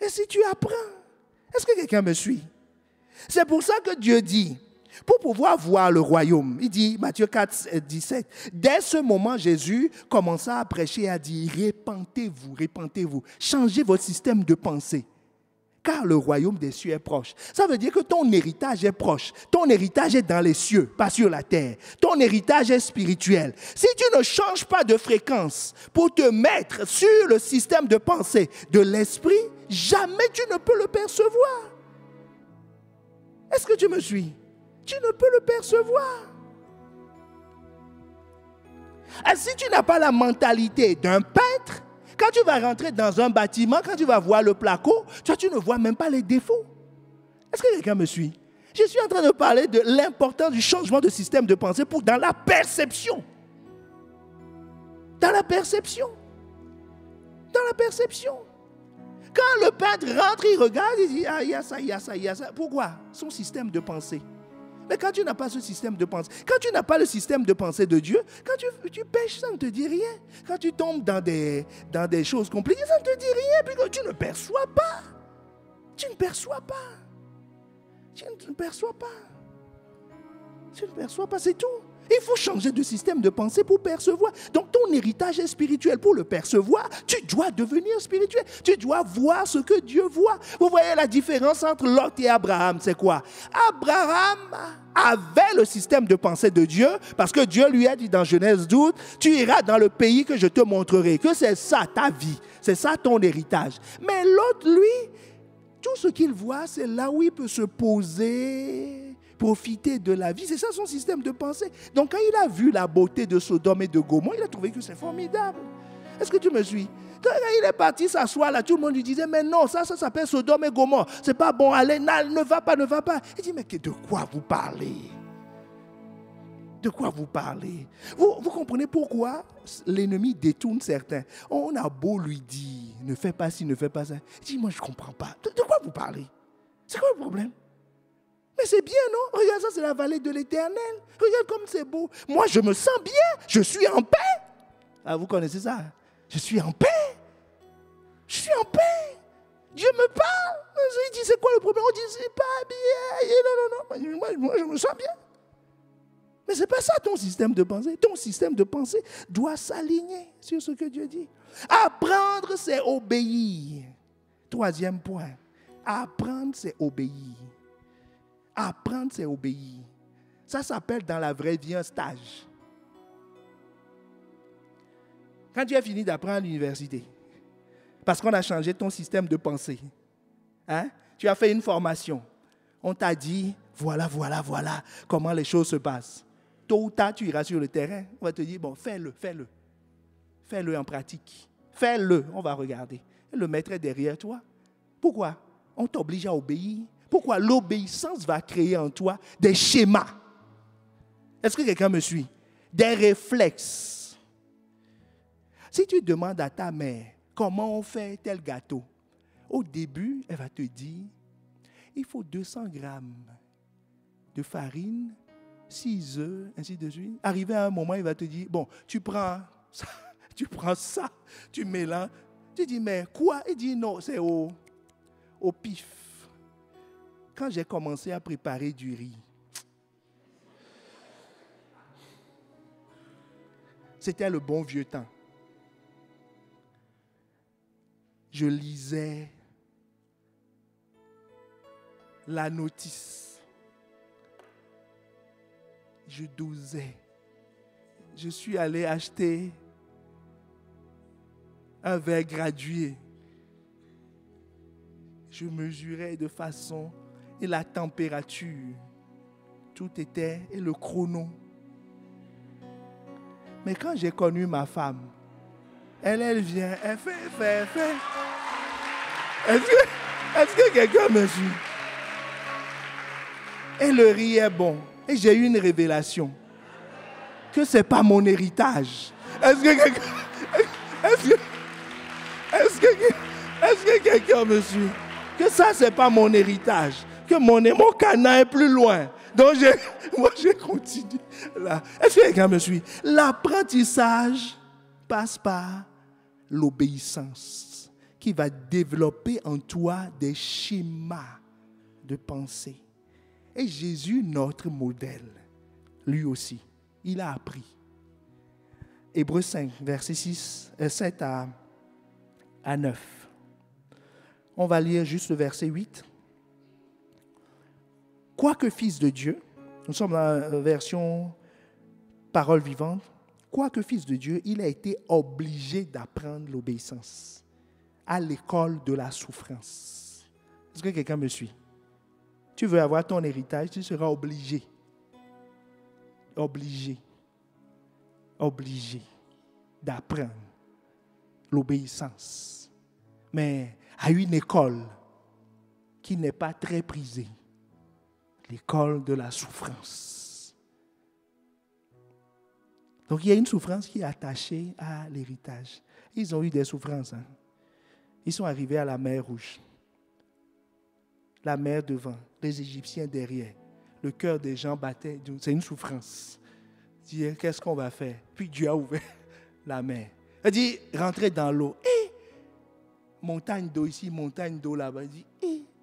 Et si tu apprends. Est-ce que quelqu'un me suit? C'est pour ça que Dieu dit, pour pouvoir voir le royaume, il dit, Matthieu 4, 17, dès ce moment, Jésus commença à prêcher et à dire, répentez-vous, répentez-vous, changez votre système de pensée, car le royaume des cieux est proche. Ça veut dire que ton héritage est proche. Ton héritage est dans les cieux, pas sur la terre. Ton héritage est spirituel. Si tu ne changes pas de fréquence pour te mettre sur le système de pensée de l'esprit, jamais tu ne peux le percevoir. Est-ce que tu me suis? Tu ne peux le percevoir. Et si tu n'as pas la mentalité d'un peintre, quand tu vas rentrer dans un bâtiment, quand tu vas voir le placo, toi, tu ne vois même pas les défauts. Est-ce que quelqu'un me suit? Je suis en train de parler de l'importance du changement de système de pensée dans la perception. Dans la perception. Dans la perception. Quand le peintre rentre, il regarde, il dit, ah, il y a ça, il y a ça, il y a ça. Pourquoi? Son système de pensée. Mais quand tu n'as pas ce système de pensée, quand tu n'as pas le système de pensée de Dieu, quand tu pêches, ça ne te dit rien. Quand tu tombes dans des choses compliquées, ça ne te dit rien, puis tu ne perçois pas. Tu ne perçois pas. Tu ne perçois pas. Tu ne perçois pas, c'est tout. Il faut changer de système de pensée pour percevoir. Donc ton héritage est spirituel. Pour le percevoir, tu dois devenir spirituel. Tu dois voir ce que Dieu voit. Vous voyez la différence entre Lot et Abraham, c'est quoi? Abraham avait le système de pensée de Dieu parce que Dieu lui a dit dans Genèse 12, tu iras dans le pays que je te montrerai, que c'est ça ta vie, c'est ça ton héritage. Mais l'autre, lui, tout ce qu'il voit, c'est là où il peut se poser, profiter de la vie. C'est ça son système de pensée. Donc quand il a vu la beauté de Sodome et de Gomorrhe, il a trouvé que c'est formidable. Est-ce que tu me suis? Quand il est parti s'asseoir là, tout le monde lui disait, mais non, ça s'appelle Sodome et Gomorrhe. C'est pas bon, allez, ne va pas, ne va pas. Il dit, mais de quoi vous parlez? De quoi vous parlez? Vous comprenez pourquoi l'ennemi détourne certains? On a beau lui dire, ne fais pas ci, ne fais pas ça. Il dit, moi je ne comprends pas. De quoi vous parlez? C'est quoi le problème? Mais c'est bien, non? Regarde ça, c'est la vallée de l'Éternel. Regarde comme c'est beau. Moi, je me sens bien. Je suis en paix. Ah, vous connaissez ça? Je suis en paix. Je suis en paix. Dieu me parle. Il dit, c'est quoi le problème? On dit, c'est pas bien. Non. Moi, je me sens bien. Mais ce n'est pas ça ton système de pensée. Ton système de pensée doit s'aligner sur ce que Dieu dit. Apprendre, c'est obéir. Troisième point. Apprendre, c'est obéir. Apprendre, c'est obéir. Ça s'appelle dans la vraie vie un stage. Quand tu as fini d'apprendre à l'université, parce qu'on a changé ton système de pensée, hein? Tu as fait une formation. On t'a dit, voilà comment les choses se passent. Tôt ou tard, tu iras sur le terrain. On va te dire, bon, fais-le. Fais-le en pratique. Fais-le, on va regarder. Et le maître est derrière toi. Pourquoi? On t'oblige à obéir. Pourquoi? L'obéissance va créer en toi des schémas. Est-ce que quelqu'un me suit? Des réflexes. Si tu demandes à ta mère comment on fait tel gâteau, au début, elle va te dire, il faut 200 grammes de farine, 6 œufs, ainsi de suite. Arrivé à un moment, il va te dire, bon, tu prends ça, tu mélanges. Tu dis, mais quoi? Il dit, non, c'est au pif. Quand j'ai commencé à préparer du riz, c'était le bon vieux temps. Je lisais la notice. Je dosais. Je suis allé acheter un verre gradué. Je mesurais de façon et la température. Tout était, et le chrono. Mais quand j'ai connu ma femme, elle vient, elle fait. Est-ce que quelqu'un me suit? Et le riz est bon. Et j'ai eu une révélation que ce n'est pas mon héritage. Est-ce que quelqu'un me suit? Que ça, ce n'est pas mon héritage. Que mon canard est plus loin. Donc, moi, je continue là. Est-ce que quelqu'un me suit? L'apprentissage passe par l'obéissance qui va développer en toi des schémas de pensée. Et Jésus, notre modèle, lui aussi, il a appris. Hébreux 5, versets 7 à 9. On va lire juste le verset 8. Quoique fils de Dieu, nous sommes dans la version parole vivante, quoique fils de Dieu, il a été obligé d'apprendre l'obéissance à l'école de la souffrance. Est-ce que quelqu'un me suit? Tu veux avoir ton héritage, tu seras obligé d'apprendre l'obéissance. Mais à une école qui n'est pas très prisée, l'école de la souffrance. Donc il y a une souffrance qui est attachée à l'héritage. Ils ont eu des souffrances. Ils sont arrivés à la mer Rouge. La mer devant, les Égyptiens derrière. Le cœur des gens battait. C'est une souffrance. Il dit, qu'est-ce qu'on va faire? Puis Dieu a ouvert la mer. Il dit, rentrez dans l'eau. Et montagne d'eau ici, montagne d'eau là-bas. Il dit,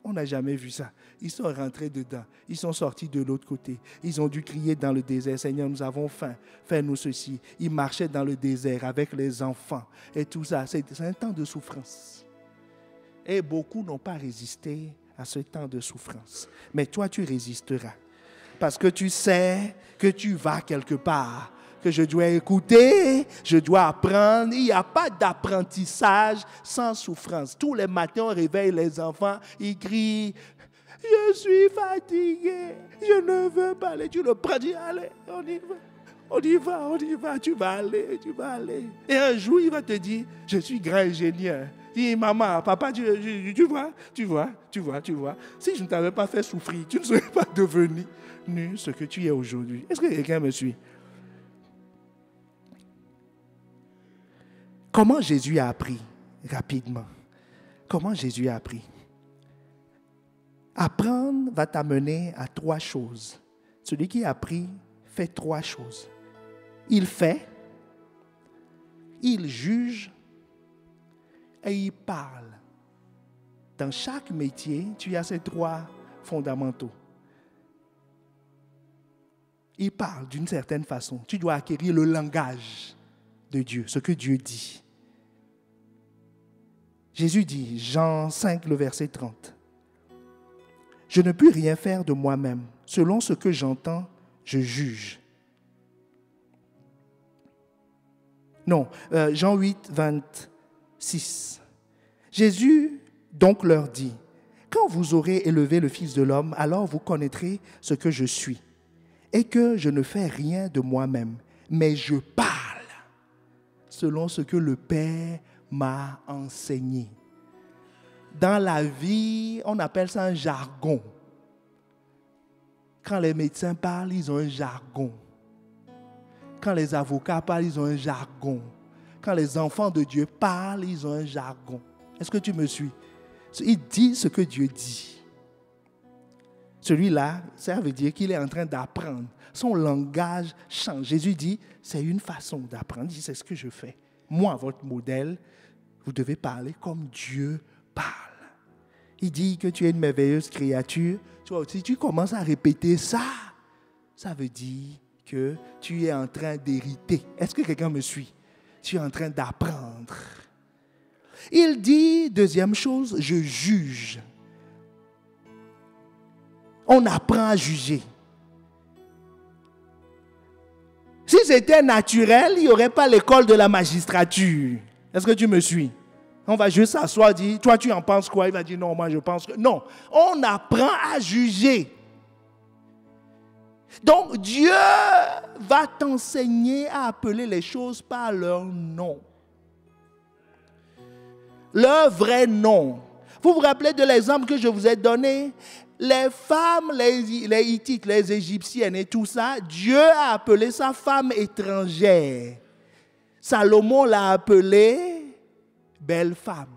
on n'a jamais vu ça. Ils sont rentrés dedans. Ils sont sortis de l'autre côté. Ils ont dû crier dans le désert, Seigneur, nous avons faim. Fais-nous ceci. Ils marchaient dans le désert avec les enfants. Et tout ça, c'est un temps de souffrance. Et beaucoup n'ont pas résisté à ce temps de souffrance. Mais toi, tu résisteras. Parce que tu sais que tu vas quelque part, que je dois écouter, je dois apprendre. Il n'y a pas d'apprentissage sans souffrance. Tous les matins, on réveille les enfants, ils crient, je suis fatigué, je ne veux pas aller. Tu le prends, dis, allez, on y va, tu vas aller. Et un jour, il va te dire, je suis grand ingénieur. Dis, maman, papa, tu vois. Si je ne t'avais pas fait souffrir, tu ne serais pas devenu ce que tu es aujourd'hui. Est-ce que quelqu'un me suit? Comment Jésus a appris rapidement? Comment Jésus a appris? Apprendre va t'amener à 3 choses. Celui qui a appris fait 3 choses. Il fait, il juge et il parle. Dans chaque métier, tu as ces 3 fondamentaux. il parle d'une certaine façon. Tu dois acquérir le langage de Dieu, ce que Dieu dit. Jésus dit, Jean 5, le verset 30, « Je ne puis rien faire de moi-même. Selon ce que j'entends, je juge. » Non, Jean 8, 26. Jésus donc leur dit, « Quand vous aurez élevé le Fils de l'homme, alors vous connaîtrez ce que je suis, et que je ne fais rien de moi-même, mais je parle selon ce que le Père m'a enseigné. » Dans la vie, on appelle ça un jargon. Quand les médecins parlent, ils ont un jargon. Quand les avocats parlent, ils ont un jargon. Quand les enfants de Dieu parlent, ils ont un jargon. Est-ce que tu me suis? Il dit ce que Dieu dit. Celui-là, ça veut dire qu'il est en train d'apprendre. Son langage change. Jésus dit, c'est une façon d'apprendre. Il dit, c'est ce que je fais. Moi, votre modèle, vous devez parler comme Dieu parle. Il dit que tu es une merveilleuse créature. Si tu commences à répéter ça, ça veut dire que tu es en train d'hériter. Est-ce que quelqu'un me suit? Tu es en train d'apprendre. Il dit, deuxième chose, je juge. On apprend à juger. Si c'était naturel, il n'y aurait pas l'école de la magistrature. Est-ce que tu me suis? On va juste s'asseoir et dire, toi tu en penses quoi? Il va dire, non, moi je pense que... Non, on apprend à juger. Donc Dieu va t'enseigner à appeler les choses par leur nom. Leur vrai nom. Vous vous rappelez de l'exemple que je vous ai donné? Les femmes, les Hittites, les Égyptiennes et tout ça, Dieu a appelé sa femme étrangère. Salomon l'a appelée belle femme.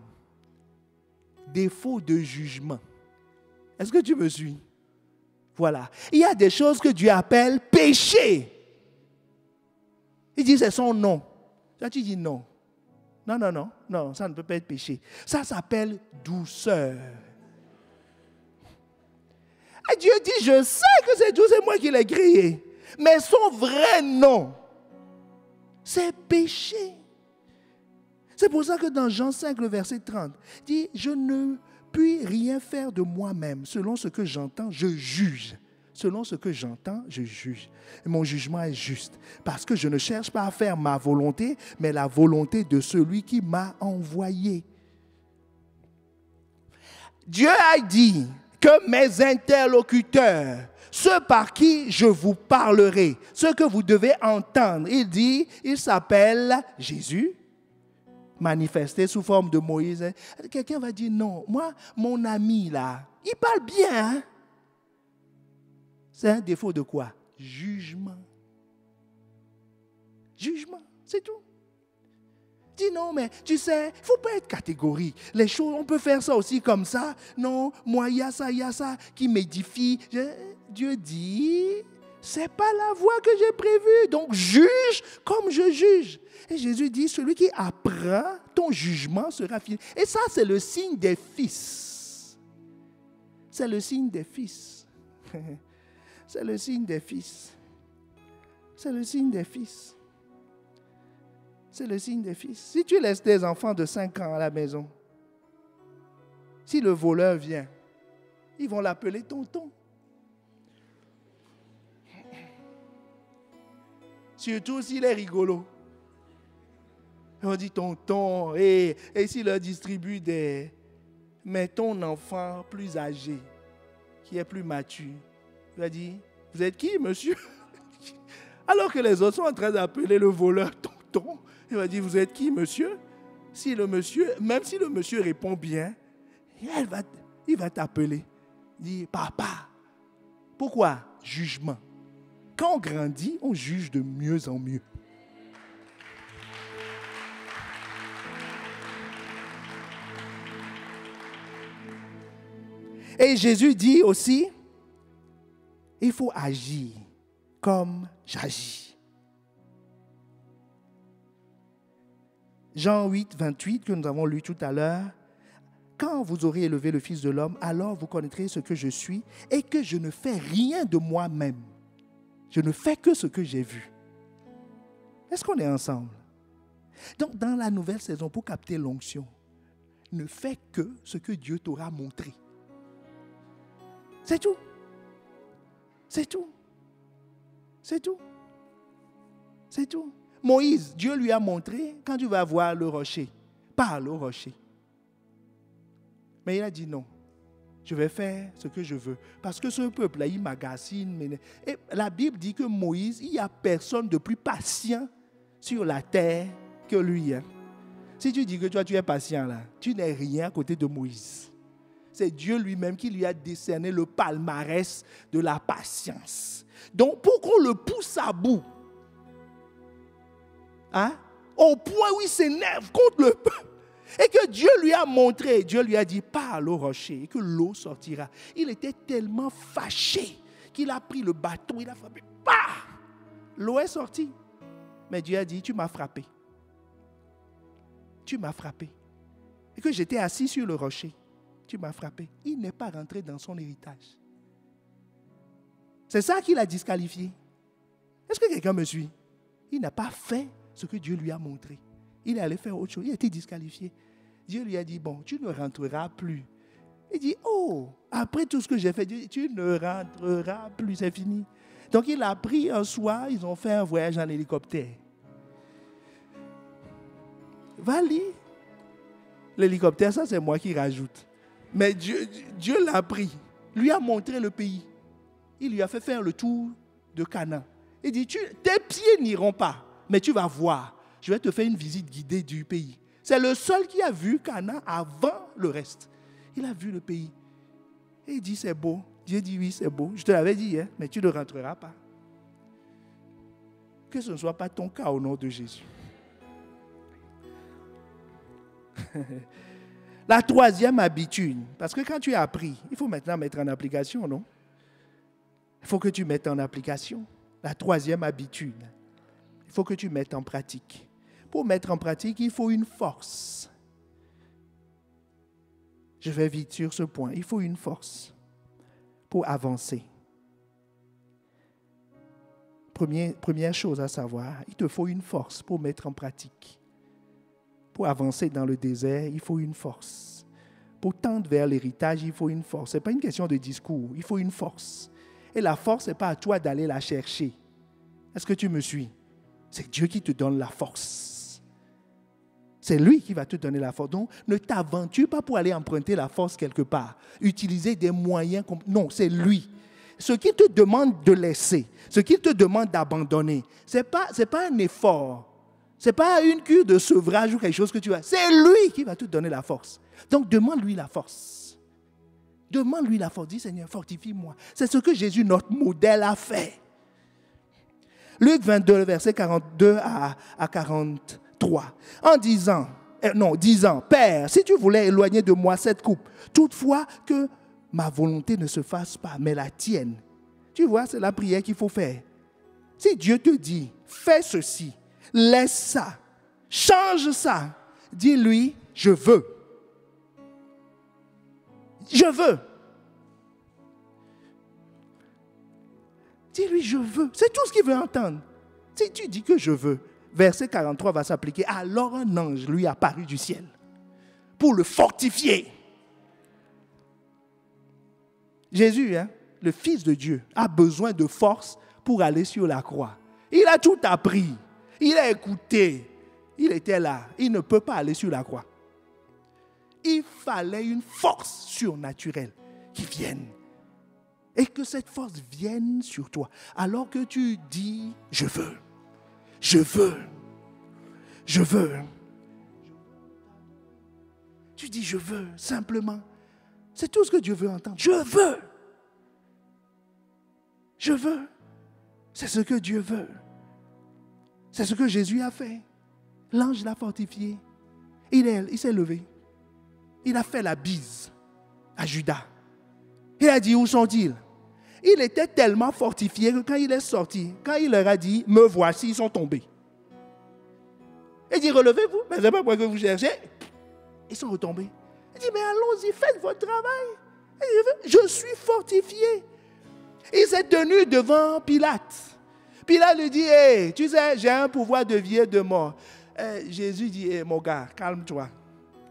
Défaut de jugement. Est-ce que tu me suis? Voilà. Il y a des choses que Dieu appelle péché. Il dit c'est son nom. Là tu dis non. Non, ça ne peut pas être péché. Ça s'appelle douceur. Et Dieu dit, je sais que c'est doux, c'est moi qui l'ai créé. Mais son vrai nom, c'est péché. C'est pour ça que dans Jean 5, le verset 30, il dit, je ne puis rien faire de moi-même. Selon ce que j'entends, je juge. Selon ce que j'entends, je juge. Et mon jugement est juste. Parce que je ne cherche pas à faire ma volonté, mais la volonté de celui qui m'a envoyé. Dieu a dit que mes interlocuteurs, ceux par qui je vous parlerai, ceux que vous devez entendre, il dit, il s'appelle Jésus, manifesté sous forme de Moïse. Quelqu'un va dire, non, moi, mon ami là, il parle bien, hein? C'est un défaut de quoi? Jugement. Jugement, c'est tout. Dis non, mais tu sais, il ne faut pas être catégorique. Les choses, on peut faire ça aussi comme ça. Non, moi, il y a ça qui m'édifie. Dieu dit, ce n'est pas la voie que j'ai prévue. Donc, juge comme je juge. Et Jésus dit, celui qui apprend, ton jugement sera fini. Et ça, c'est le signe des fils. C'est le signe des fils. C'est le signe des fils. C'est le signe des fils. C'est le signe des fils. Si tu laisses tes enfants de 5 ans à la maison, si le voleur vient, ils vont l'appeler tonton. Surtout s'il est rigolo. On dit tonton, et s'il leur distribue des... Mais ton enfant plus âgé, qui est plus mature, il va dire, vous êtes qui, monsieur? Alors que les autres sont en train d'appeler le voleur tonton. Il va dire, vous êtes qui, monsieur? Même si le monsieur répond bien, il va t'appeler. Il dit, papa. Pourquoi? Jugement. Quand on grandit, on juge de mieux en mieux. Et Jésus dit aussi, il faut agir comme j'agis. Jean 8, 28, que nous avons lu tout à l'heure. Quand vous aurez élevé le Fils de l'homme, alors vous connaîtrez ce que je suis et que je ne fais rien de moi-même. Je ne fais que ce que j'ai vu. Est-ce qu'on est ensemble? Donc, dans la nouvelle saison, pour capter l'onction, ne fais que ce que Dieu t'aura montré. C'est tout. C'est tout. C'est tout. C'est tout. Moïse, Dieu lui a montré, quand tu vas voir le rocher, parle au rocher. Mais il a dit non. Je vais faire ce que je veux. Parce que ce peuple-là, il magasine. Et la Bible dit que Moïse, il n'y a personne de plus patient sur la terre que lui. Hein. Si tu dis que toi, tu es patient là, tu n'es rien à côté de Moïse. C'est Dieu lui-même qui lui a décerné le palmarès de la patience. Donc, pour qu'on le pousse à bout, hein, au point où il s'énerve contre le peuple, et que Dieu lui a montré, Dieu lui a dit, parle au rocher, et que l'eau sortira. Il était tellement fâché qu'il a pris le bâton, il a frappé, bah! L'eau est sortie. Mais Dieu a dit, tu m'as frappé. Tu m'as frappé. Et que j'étais assis sur le rocher. Tu m'as frappé. Il n'est pas rentré dans son héritage. C'est ça qui l'a disqualifié. Est-ce que quelqu'un me suit? Il n'a pas fait ce que Dieu lui a montré. Il est allé faire autre chose. Il a été disqualifié. Dieu lui a dit, bon, tu ne rentreras plus. Il dit, oh, après tout ce que j'ai fait, Dieu dit, tu ne rentreras plus, c'est fini. Donc il a pris un soir, ils ont fait un voyage en hélicoptère. Va lire. L'hélicoptère, ça c'est moi qui rajoute. Mais Dieu l'a pris, lui a montré le pays. Il lui a fait faire le tour de Canaan. Il dit, tes pieds n'iront pas, mais tu vas voir. Je vais te faire une visite guidée du pays. C'est le seul qui a vu Canaan avant le reste. Il a vu le pays. Et il dit, c'est beau. Dieu dit, oui, c'est beau. Je te l'avais dit, hein, mais tu ne rentreras pas. Que ce ne soit pas ton cas au nom de Jésus. La troisième habitude, parce que quand tu as appris, il faut maintenant mettre en application, non? Il faut que tu mettes en application. La troisième habitude, il faut que tu mettes en pratique. Pour mettre en pratique, il faut une force. Je vais vite sur ce point. Il faut une force pour avancer. Première chose à savoir, il te faut une force pour mettre en pratique. Pour avancer dans le désert, il faut une force. Pour tendre vers l'héritage, il faut une force. Ce n'est pas une question de discours, il faut une force. Et la force, ce n'est pas à toi d'aller la chercher. Est-ce que tu me suis? C'est Dieu qui te donne la force. C'est lui qui va te donner la force. Donc, ne t'aventure pas pour aller emprunter la force quelque part. Utiliser des moyens. Non, c'est lui. Ce qu'il te demande de laisser, ce qu'il te demande d'abandonner, ce n'est pas un effort. Ce n'est pas une cure de sevrage ou quelque chose que tu as. C'est lui qui va te donner la force. Donc, demande-lui la force. Demande-lui la force. Dis, Seigneur, fortifie-moi. C'est ce que Jésus, notre modèle, a fait. Luc 22, verset 42 à 43. En disant, Père, si tu voulais éloigner de moi cette coupe, toutefois que ma volonté ne se fasse pas, mais la tienne. Tu vois, c'est la prière qu'il faut faire. Si Dieu te dit, fais ceci, laisse ça, change ça, dis-lui, je veux. Je veux. Dis-lui, je veux. C'est tout ce qu'il veut entendre. Si tu dis que je veux, verset 43 va s'appliquer. Alors un ange lui apparut du ciel pour le fortifier. Jésus, le Fils de Dieu, a besoin de force pour aller sur la croix. Il a tout appris. Il a écouté. Il était là. Il ne peut pas aller sur la croix. Il fallait une force surnaturelle qui vienne. Et que cette force vienne sur toi. Alors que tu dis, je veux. Je veux. Je veux. Tu dis, je veux, simplement. C'est tout ce que Dieu veut entendre. Je veux. Je veux. C'est ce que Dieu veut. C'est ce que Jésus a fait. L'ange l'a fortifié. Il s'est levé. Il a fait la bise à Judas. Il a dit, où sont-ils? Il était tellement fortifié que quand il est sorti, quand il leur a dit, me voici, ils sont tombés. Il dit, relevez-vous, mais ce n'est pas moi que vous cherchez. Ils sont retombés. Il dit, mais allons-y, faites votre travail. Il dit, je suis fortifié. Il s'est tenu devant Pilate. Puis là, il lui dit, hey, tu sais, j'ai un pouvoir de vie et de mort. Jésus dit, hey, mon gars, calme-toi.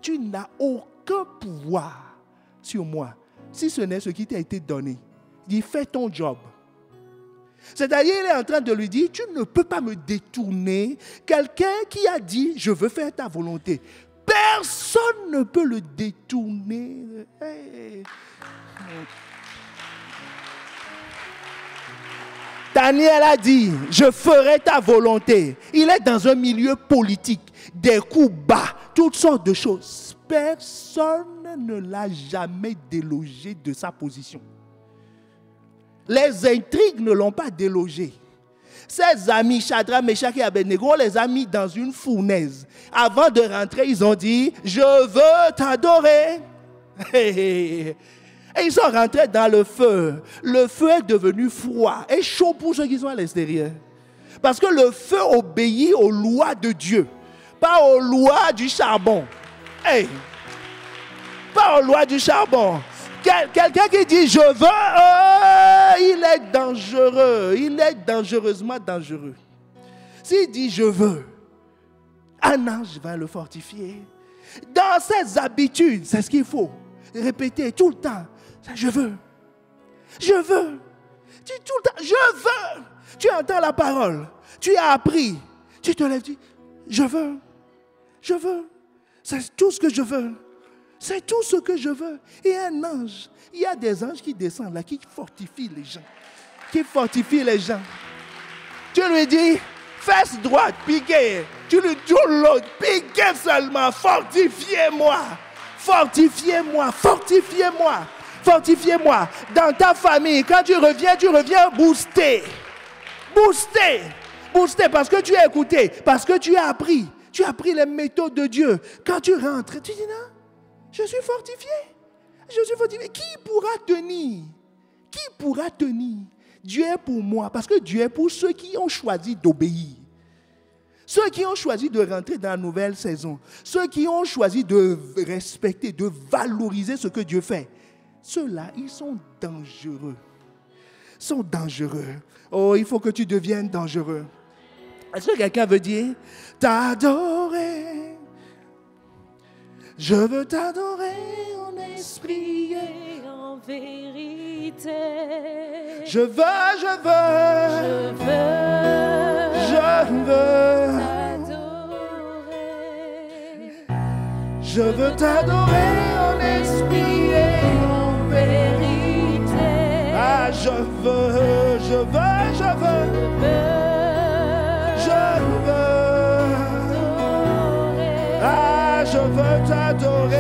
Tu n'as aucun pouvoir sur moi, si ce n'est ce qui t'a été donné. Il dit, fais ton job. C'est-à-dire, il est en train de lui dire, tu ne peux pas me détourner. Quelqu'un qui a dit, je veux faire ta volonté. Personne ne peut le détourner. Hey. Daniel a dit, je ferai ta volonté. Il est dans un milieu politique, des coups bas, toutes sortes de choses. Personne ne l'a jamais délogé de sa position. Les intrigues ne l'ont pas délogé. Ses amis, Shadrach, Meshach et Abednego, on les a mis dans une fournaise. Avant de rentrer, ils ont dit, je veux t'adorer. Et ils sont rentrés dans le feu. Le feu est devenu froid et chaud pour ceux qui sont à l'extérieur. Parce que le feu obéit aux lois de Dieu, pas aux lois du charbon. Hey. Pas aux lois du charbon. Quelqu'un qui dit je veux, il est dangereux. Il est dangereusement dangereux. S'il dit je veux, un ange va le fortifier. Dans ses habitudes, c'est ce qu'il faut répéter tout le temps. Je veux. Je veux. Tu dis tout le temps, je veux. Tu entends la parole. Tu as appris. Tu te lèves, tu dis, je veux. Je veux. C'est tout ce que je veux. C'est tout ce que je veux. Et un ange, il y a des anges qui descendent là, qui fortifient les gens. Qui fortifient les gens. Tu lui dis, fesse droite, piquez. Tu lui dis l'autre, piquez seulement, fortifiez-moi. Fortifiez-moi, fortifiez-moi. Fortifiez-moi. Dans ta famille, quand tu reviens boosté. Boosté. Boosté parce que tu as écouté, parce que tu as appris. Tu as appris les méthodes de Dieu. Quand tu rentres, tu dis non. Je suis fortifié. Je suis fortifié. Qui pourra tenir? Qui pourra tenir? Dieu est pour moi. Parce que Dieu est pour ceux qui ont choisi d'obéir. Ceux qui ont choisi de rentrer dans la nouvelle saison. Ceux qui ont choisi de respecter, de valoriser ce que Dieu fait. Ceux-là, ils sont dangereux. Ils sont dangereux. Oh, il faut que tu deviennes dangereux. Est-ce que quelqu'un veut dire t'adorer? Je veux t'adorer en esprit et en vérité. Je veux t'adorer. Je veux t'adorer en esprit et en vérité. Ah, je veux. Ah, je veux t'adorer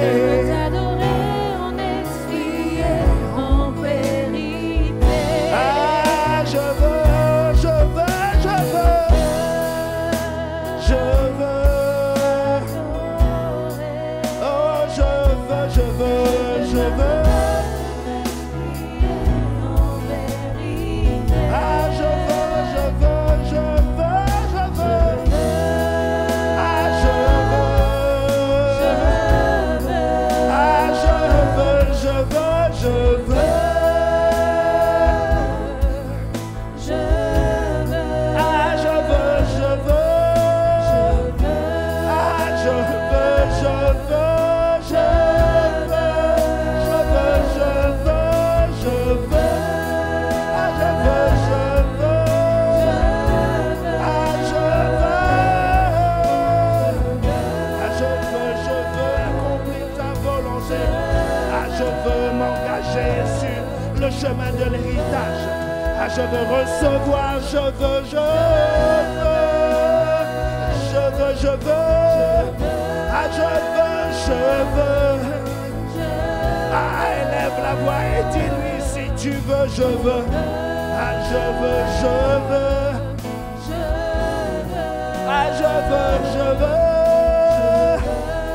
en esprit et en vérité. Ah, je veux. Oh, je veux. Ah, je chemin de l'héritage. Ah, je veux recevoir, je veux. Ah, je veux. Ah, élève la voix et dis-lui si tu veux, je veux. Ah, je veux. Ah, je veux.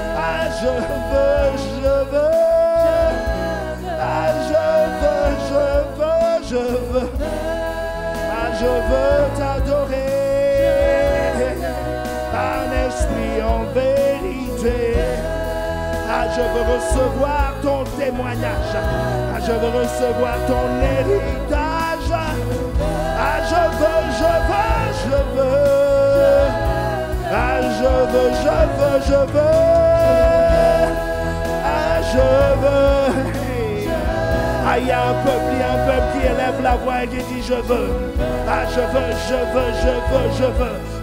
Ah, je veux. Ah, je veux t'adorer en esprit, en vérité. Ah, je veux recevoir ton témoignage. Ah, je veux recevoir ton héritage. Ah, je veux. Ah, je veux. Ah, je veux. Ah, il y a un peuple qui élève la voix et qui dit je veux. Ah, je veux.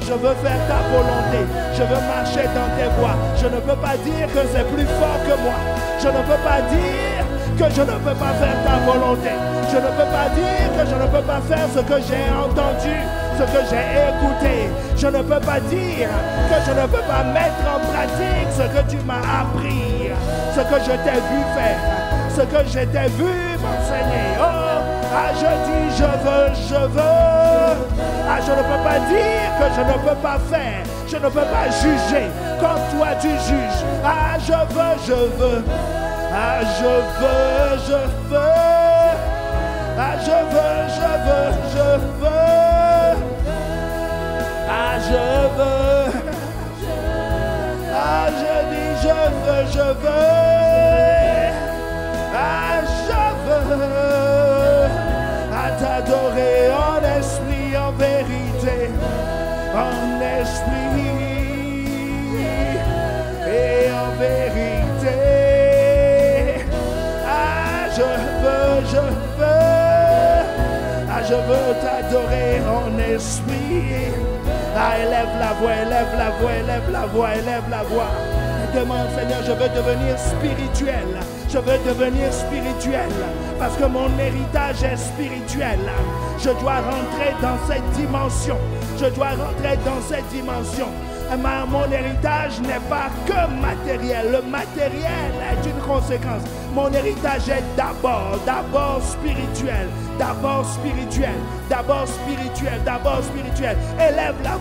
Je veux faire ta volonté. Je veux marcher dans tes voies. Je ne peux pas dire que c'est plus fort que moi. Je ne peux pas dire que je ne peux pas faire ta volonté. Je ne peux pas dire que je ne peux pas faire ce que j'ai entendu, ce que j'ai écouté. Je ne peux pas dire que je ne peux pas mettre en pratique ce que tu m'as appris, ce que je t'ai vu faire, ce que je t'ai vu m'enseigner. Oh, ah, je dis je veux. Ah, je ne peux pas dire que je ne peux pas faire. Je ne peux pas juger comme toi tu juges. Ah, je veux. Ah, je veux. Ah, je veux. Ah, je veux. Ah, je dis je veux. Ah, je veux. À t'adorer en esprit, en vérité, en esprit et en vérité. Ah, je veux. Ah, je veux t'adorer en esprit. Ah, élève la voix. Demande, Seigneur, je veux devenir spirituel. Je veux devenir spirituel parce que mon héritage est spirituel. Je dois rentrer dans cette dimension. Mon héritage n'est pas que matériel. Le matériel est une conséquence. Mon héritage est d'abord spirituel. Élève la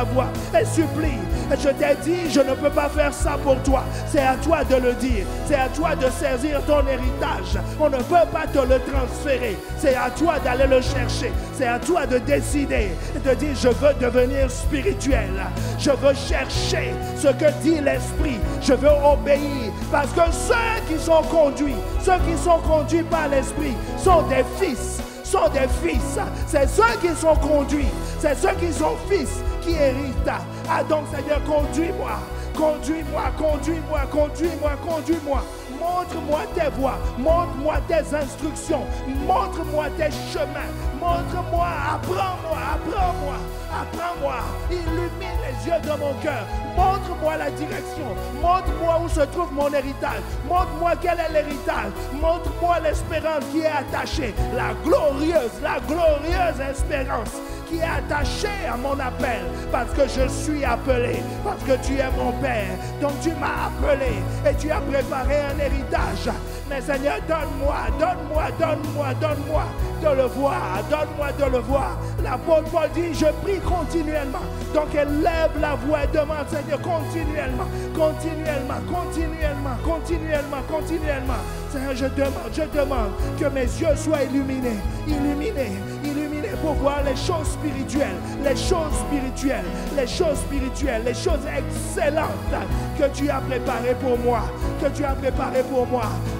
voix. Et supplie. Je t'ai dit, je ne peux pas faire ça pour toi. C'est à toi de le dire. C'est à toi de saisir ton héritage. On ne peut pas te le transférer. C'est à toi d'aller le chercher. C'est à toi de décider. De dire, je veux devenir spirituel. Je veux chercher ce que dit l'Esprit. Je veux obéir. Parce que ceux qui sont conduits par l'Esprit sont des fils. C'est ceux qui sont conduits. C'est ceux qui sont fils qui héritent. Ah donc Seigneur, conduis-moi. Montre-moi tes voies, montre-moi tes instructions, montre-moi tes chemins, montre-moi, apprends-moi, illumine les yeux de mon cœur, montre-moi la direction, montre-moi où se trouve mon héritage, montre-moi quel est l'héritage, montre-moi l'espérance qui est attachée, la glorieuse espérance qui est attachée à mon appel, parce que je suis appelé, parce que tu es mon Père, donc tu m'as appelé et tu as préparé un héritage. Mais Seigneur, donne-moi de le voir, L'apôtre Paul dit, je prie continuellement. Donc élève la voix et demande, Seigneur, continuellement. Seigneur, je demande que mes yeux soient illuminés pour voir les choses spirituelles, les choses excellentes que tu as préparées pour moi,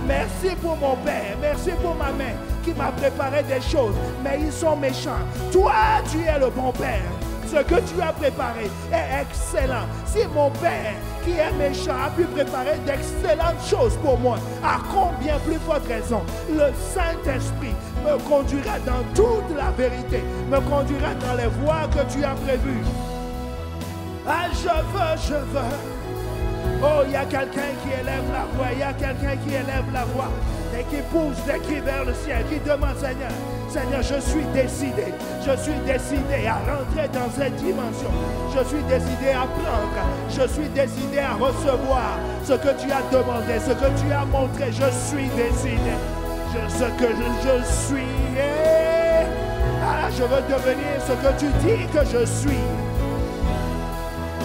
Merci pour mon Père, merci pour ma mère qui m'a préparé des choses, mais ils sont méchants. Toi, tu es le bon Père. Ce que tu as préparé est excellent. Si mon Père, qui est méchant, a pu préparer d'excellentes choses pour moi, à combien plus forte raison le Saint-Esprit me conduira dans toute la vérité, me conduira dans les voies que tu as prévues. Ah, je veux. Oh, il y a quelqu'un qui élève la voix, et qui pousse des cris vers le ciel, qui demande, Seigneur, je suis décidé à rentrer dans cette dimension. Je suis décidé à prendre. Je suis décidé à recevoir ce que tu as demandé, ce que tu as montré. Je suis décidé. Ce que je suis. Ah, je veux devenir ce que tu dis que je suis.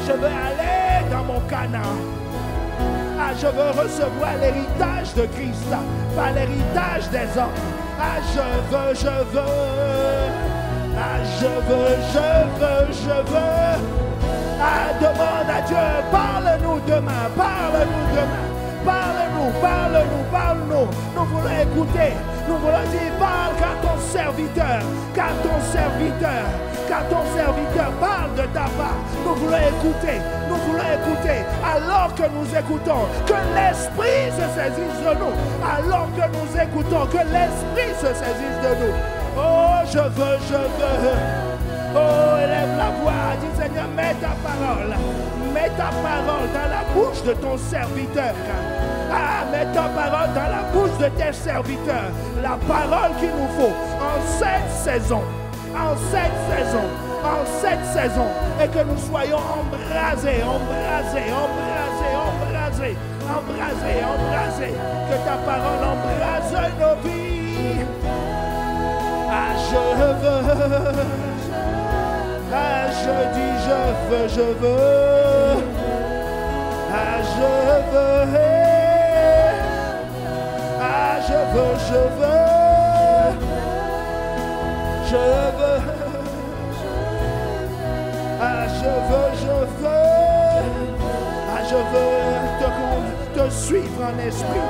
Je veux aller dans mon Canaan. Ah, je veux recevoir l'héritage de Christ, pas l'héritage des hommes. Ah, je veux. Ah, je veux. Ah, demande à Dieu, parle-nous demain. Parle-nous. Nous voulons écouter. Nous voulons dire, parle car ton servant serviteur, car ton serviteur parle de ta part. Nous voulons écouter, alors que nous écoutons, que l'Esprit se saisisse de nous, alors que nous écoutons, que l'Esprit se saisisse de nous. Oh, je veux. Oh, élève la voix, dis Seigneur, mets ta parole dans la bouche de ton serviteur. Ah, mets ta parole dans la bouche de tes serviteurs. La parole qu'il nous faut en cette saison, et que nous soyons embrasés, que ta parole embrase nos vies. Ah, je veux. Ah, je dis je veux. Ah, je veux. Ah, je veux. Ah, je veux te suivre en esprit.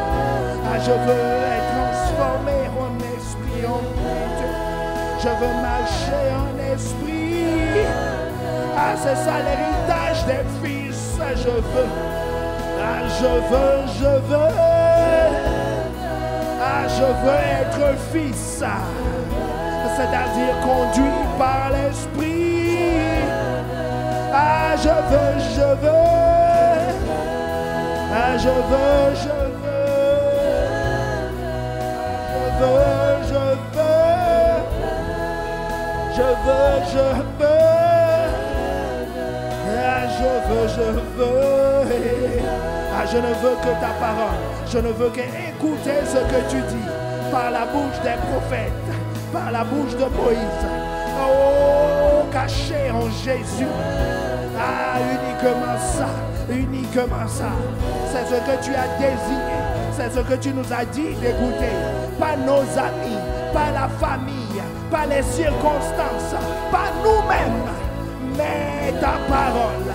Ah, je veux être transformé en esprit, en Dieu. Je veux marcher en esprit. Ah, c'est ça l'héritage des fils. Ah, je veux. Ah, je veux. Ah, je veux être fils. C'est-à-dire conduit par l'esprit. Ah, je veux. Ah, je veux. Ah, je ne veux que ta parole. Je ne veux qu'écouter ce que tu dis par la bouche des prophètes, par la bouche de Moïse. Oh, caché en Jésus. Ah, uniquement ça. C'est ce que tu as désigné. C'est ce que tu nous as dit d'écouter. Pas nos amis, pas la famille, pas les circonstances, pas nous-mêmes, mais ta parole.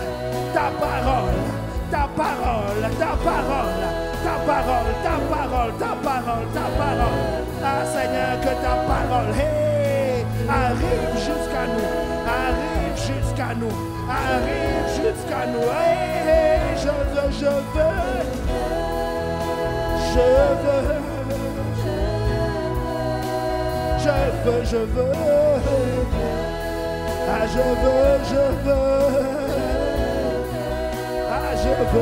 Ah, Seigneur, que ta parole arrive jusqu'à nous. Je veux. Ah, je veux.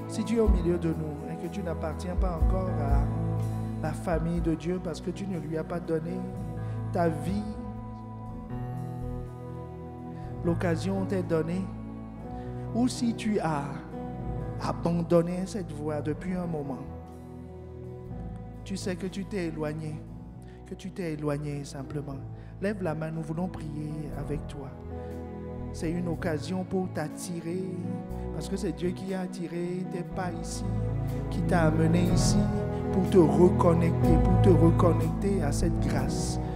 Si tu es au milieu de nous et que tu n'appartiens pas encore à la famille de Dieu parce que tu ne lui as pas donné ta vie, l'occasion t'est donnée, ou si tu as abandonné cette voie depuis un moment, tu sais que tu t'es éloigné, simplement. Lève la main, nous voulons prier avec toi. C'est une occasion pour t'attirer, parce que c'est Dieu qui a attiré tes pas ici, qui t'a amené ici pour te reconnecter à cette grâce,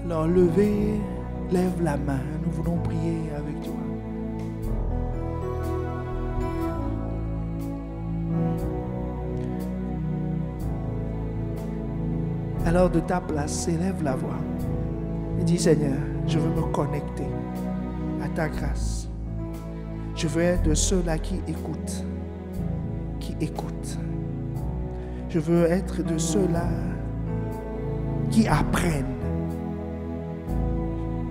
Alors lève la main, nous voulons prier avec toi. Alors de ta place, élève la voix et dis Seigneur, je veux me connecter à ta grâce. Je veux être de ceux-là qui écoutent. Je veux être de ceux-là qui apprennent,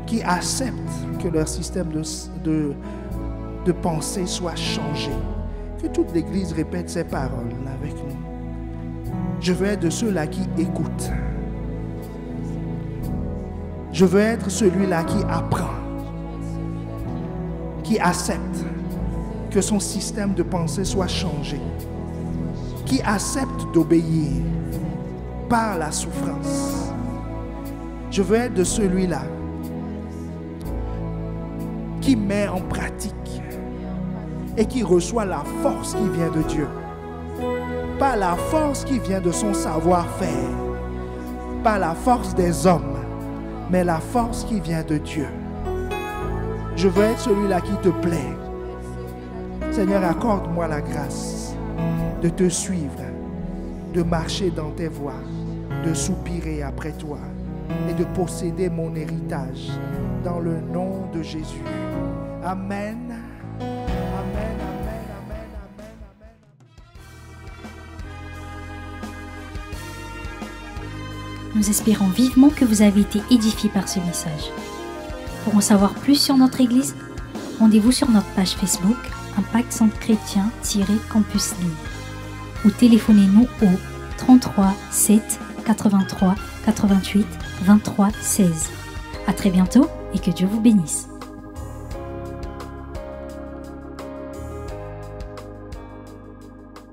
qui acceptent que leur système de pensée soit changé. Que toute l'Église répète ces paroles avec nous. Je veux être de ceux-là qui écoutent. Je veux être celui-là qui apprend, qui accepte que son système de pensée soit changé, qui accepte d'obéir par la souffrance. Je veux être de celui-là qui met en pratique et qui reçoit la force qui vient de Dieu. Pas la force qui vient de son savoir-faire, pas la force des hommes, mais la force qui vient de Dieu. Je veux être celui-là qui te plaît. Seigneur, accorde-moi la grâce de te suivre, de marcher dans tes voies, de soupirer après toi et de posséder mon héritage dans le nom de Jésus. Amen. Amen, amen, amen, amen, amen. Nous espérons vivement que vous avez été édifiés par ce message. Pour en savoir plus sur notre Église, rendez-vous sur notre page Facebook Impact Centre Chrétien-Campus Lille ou téléphonez-nous au 33 7 83 88 23 16. À très bientôt et que Dieu vous bénisse.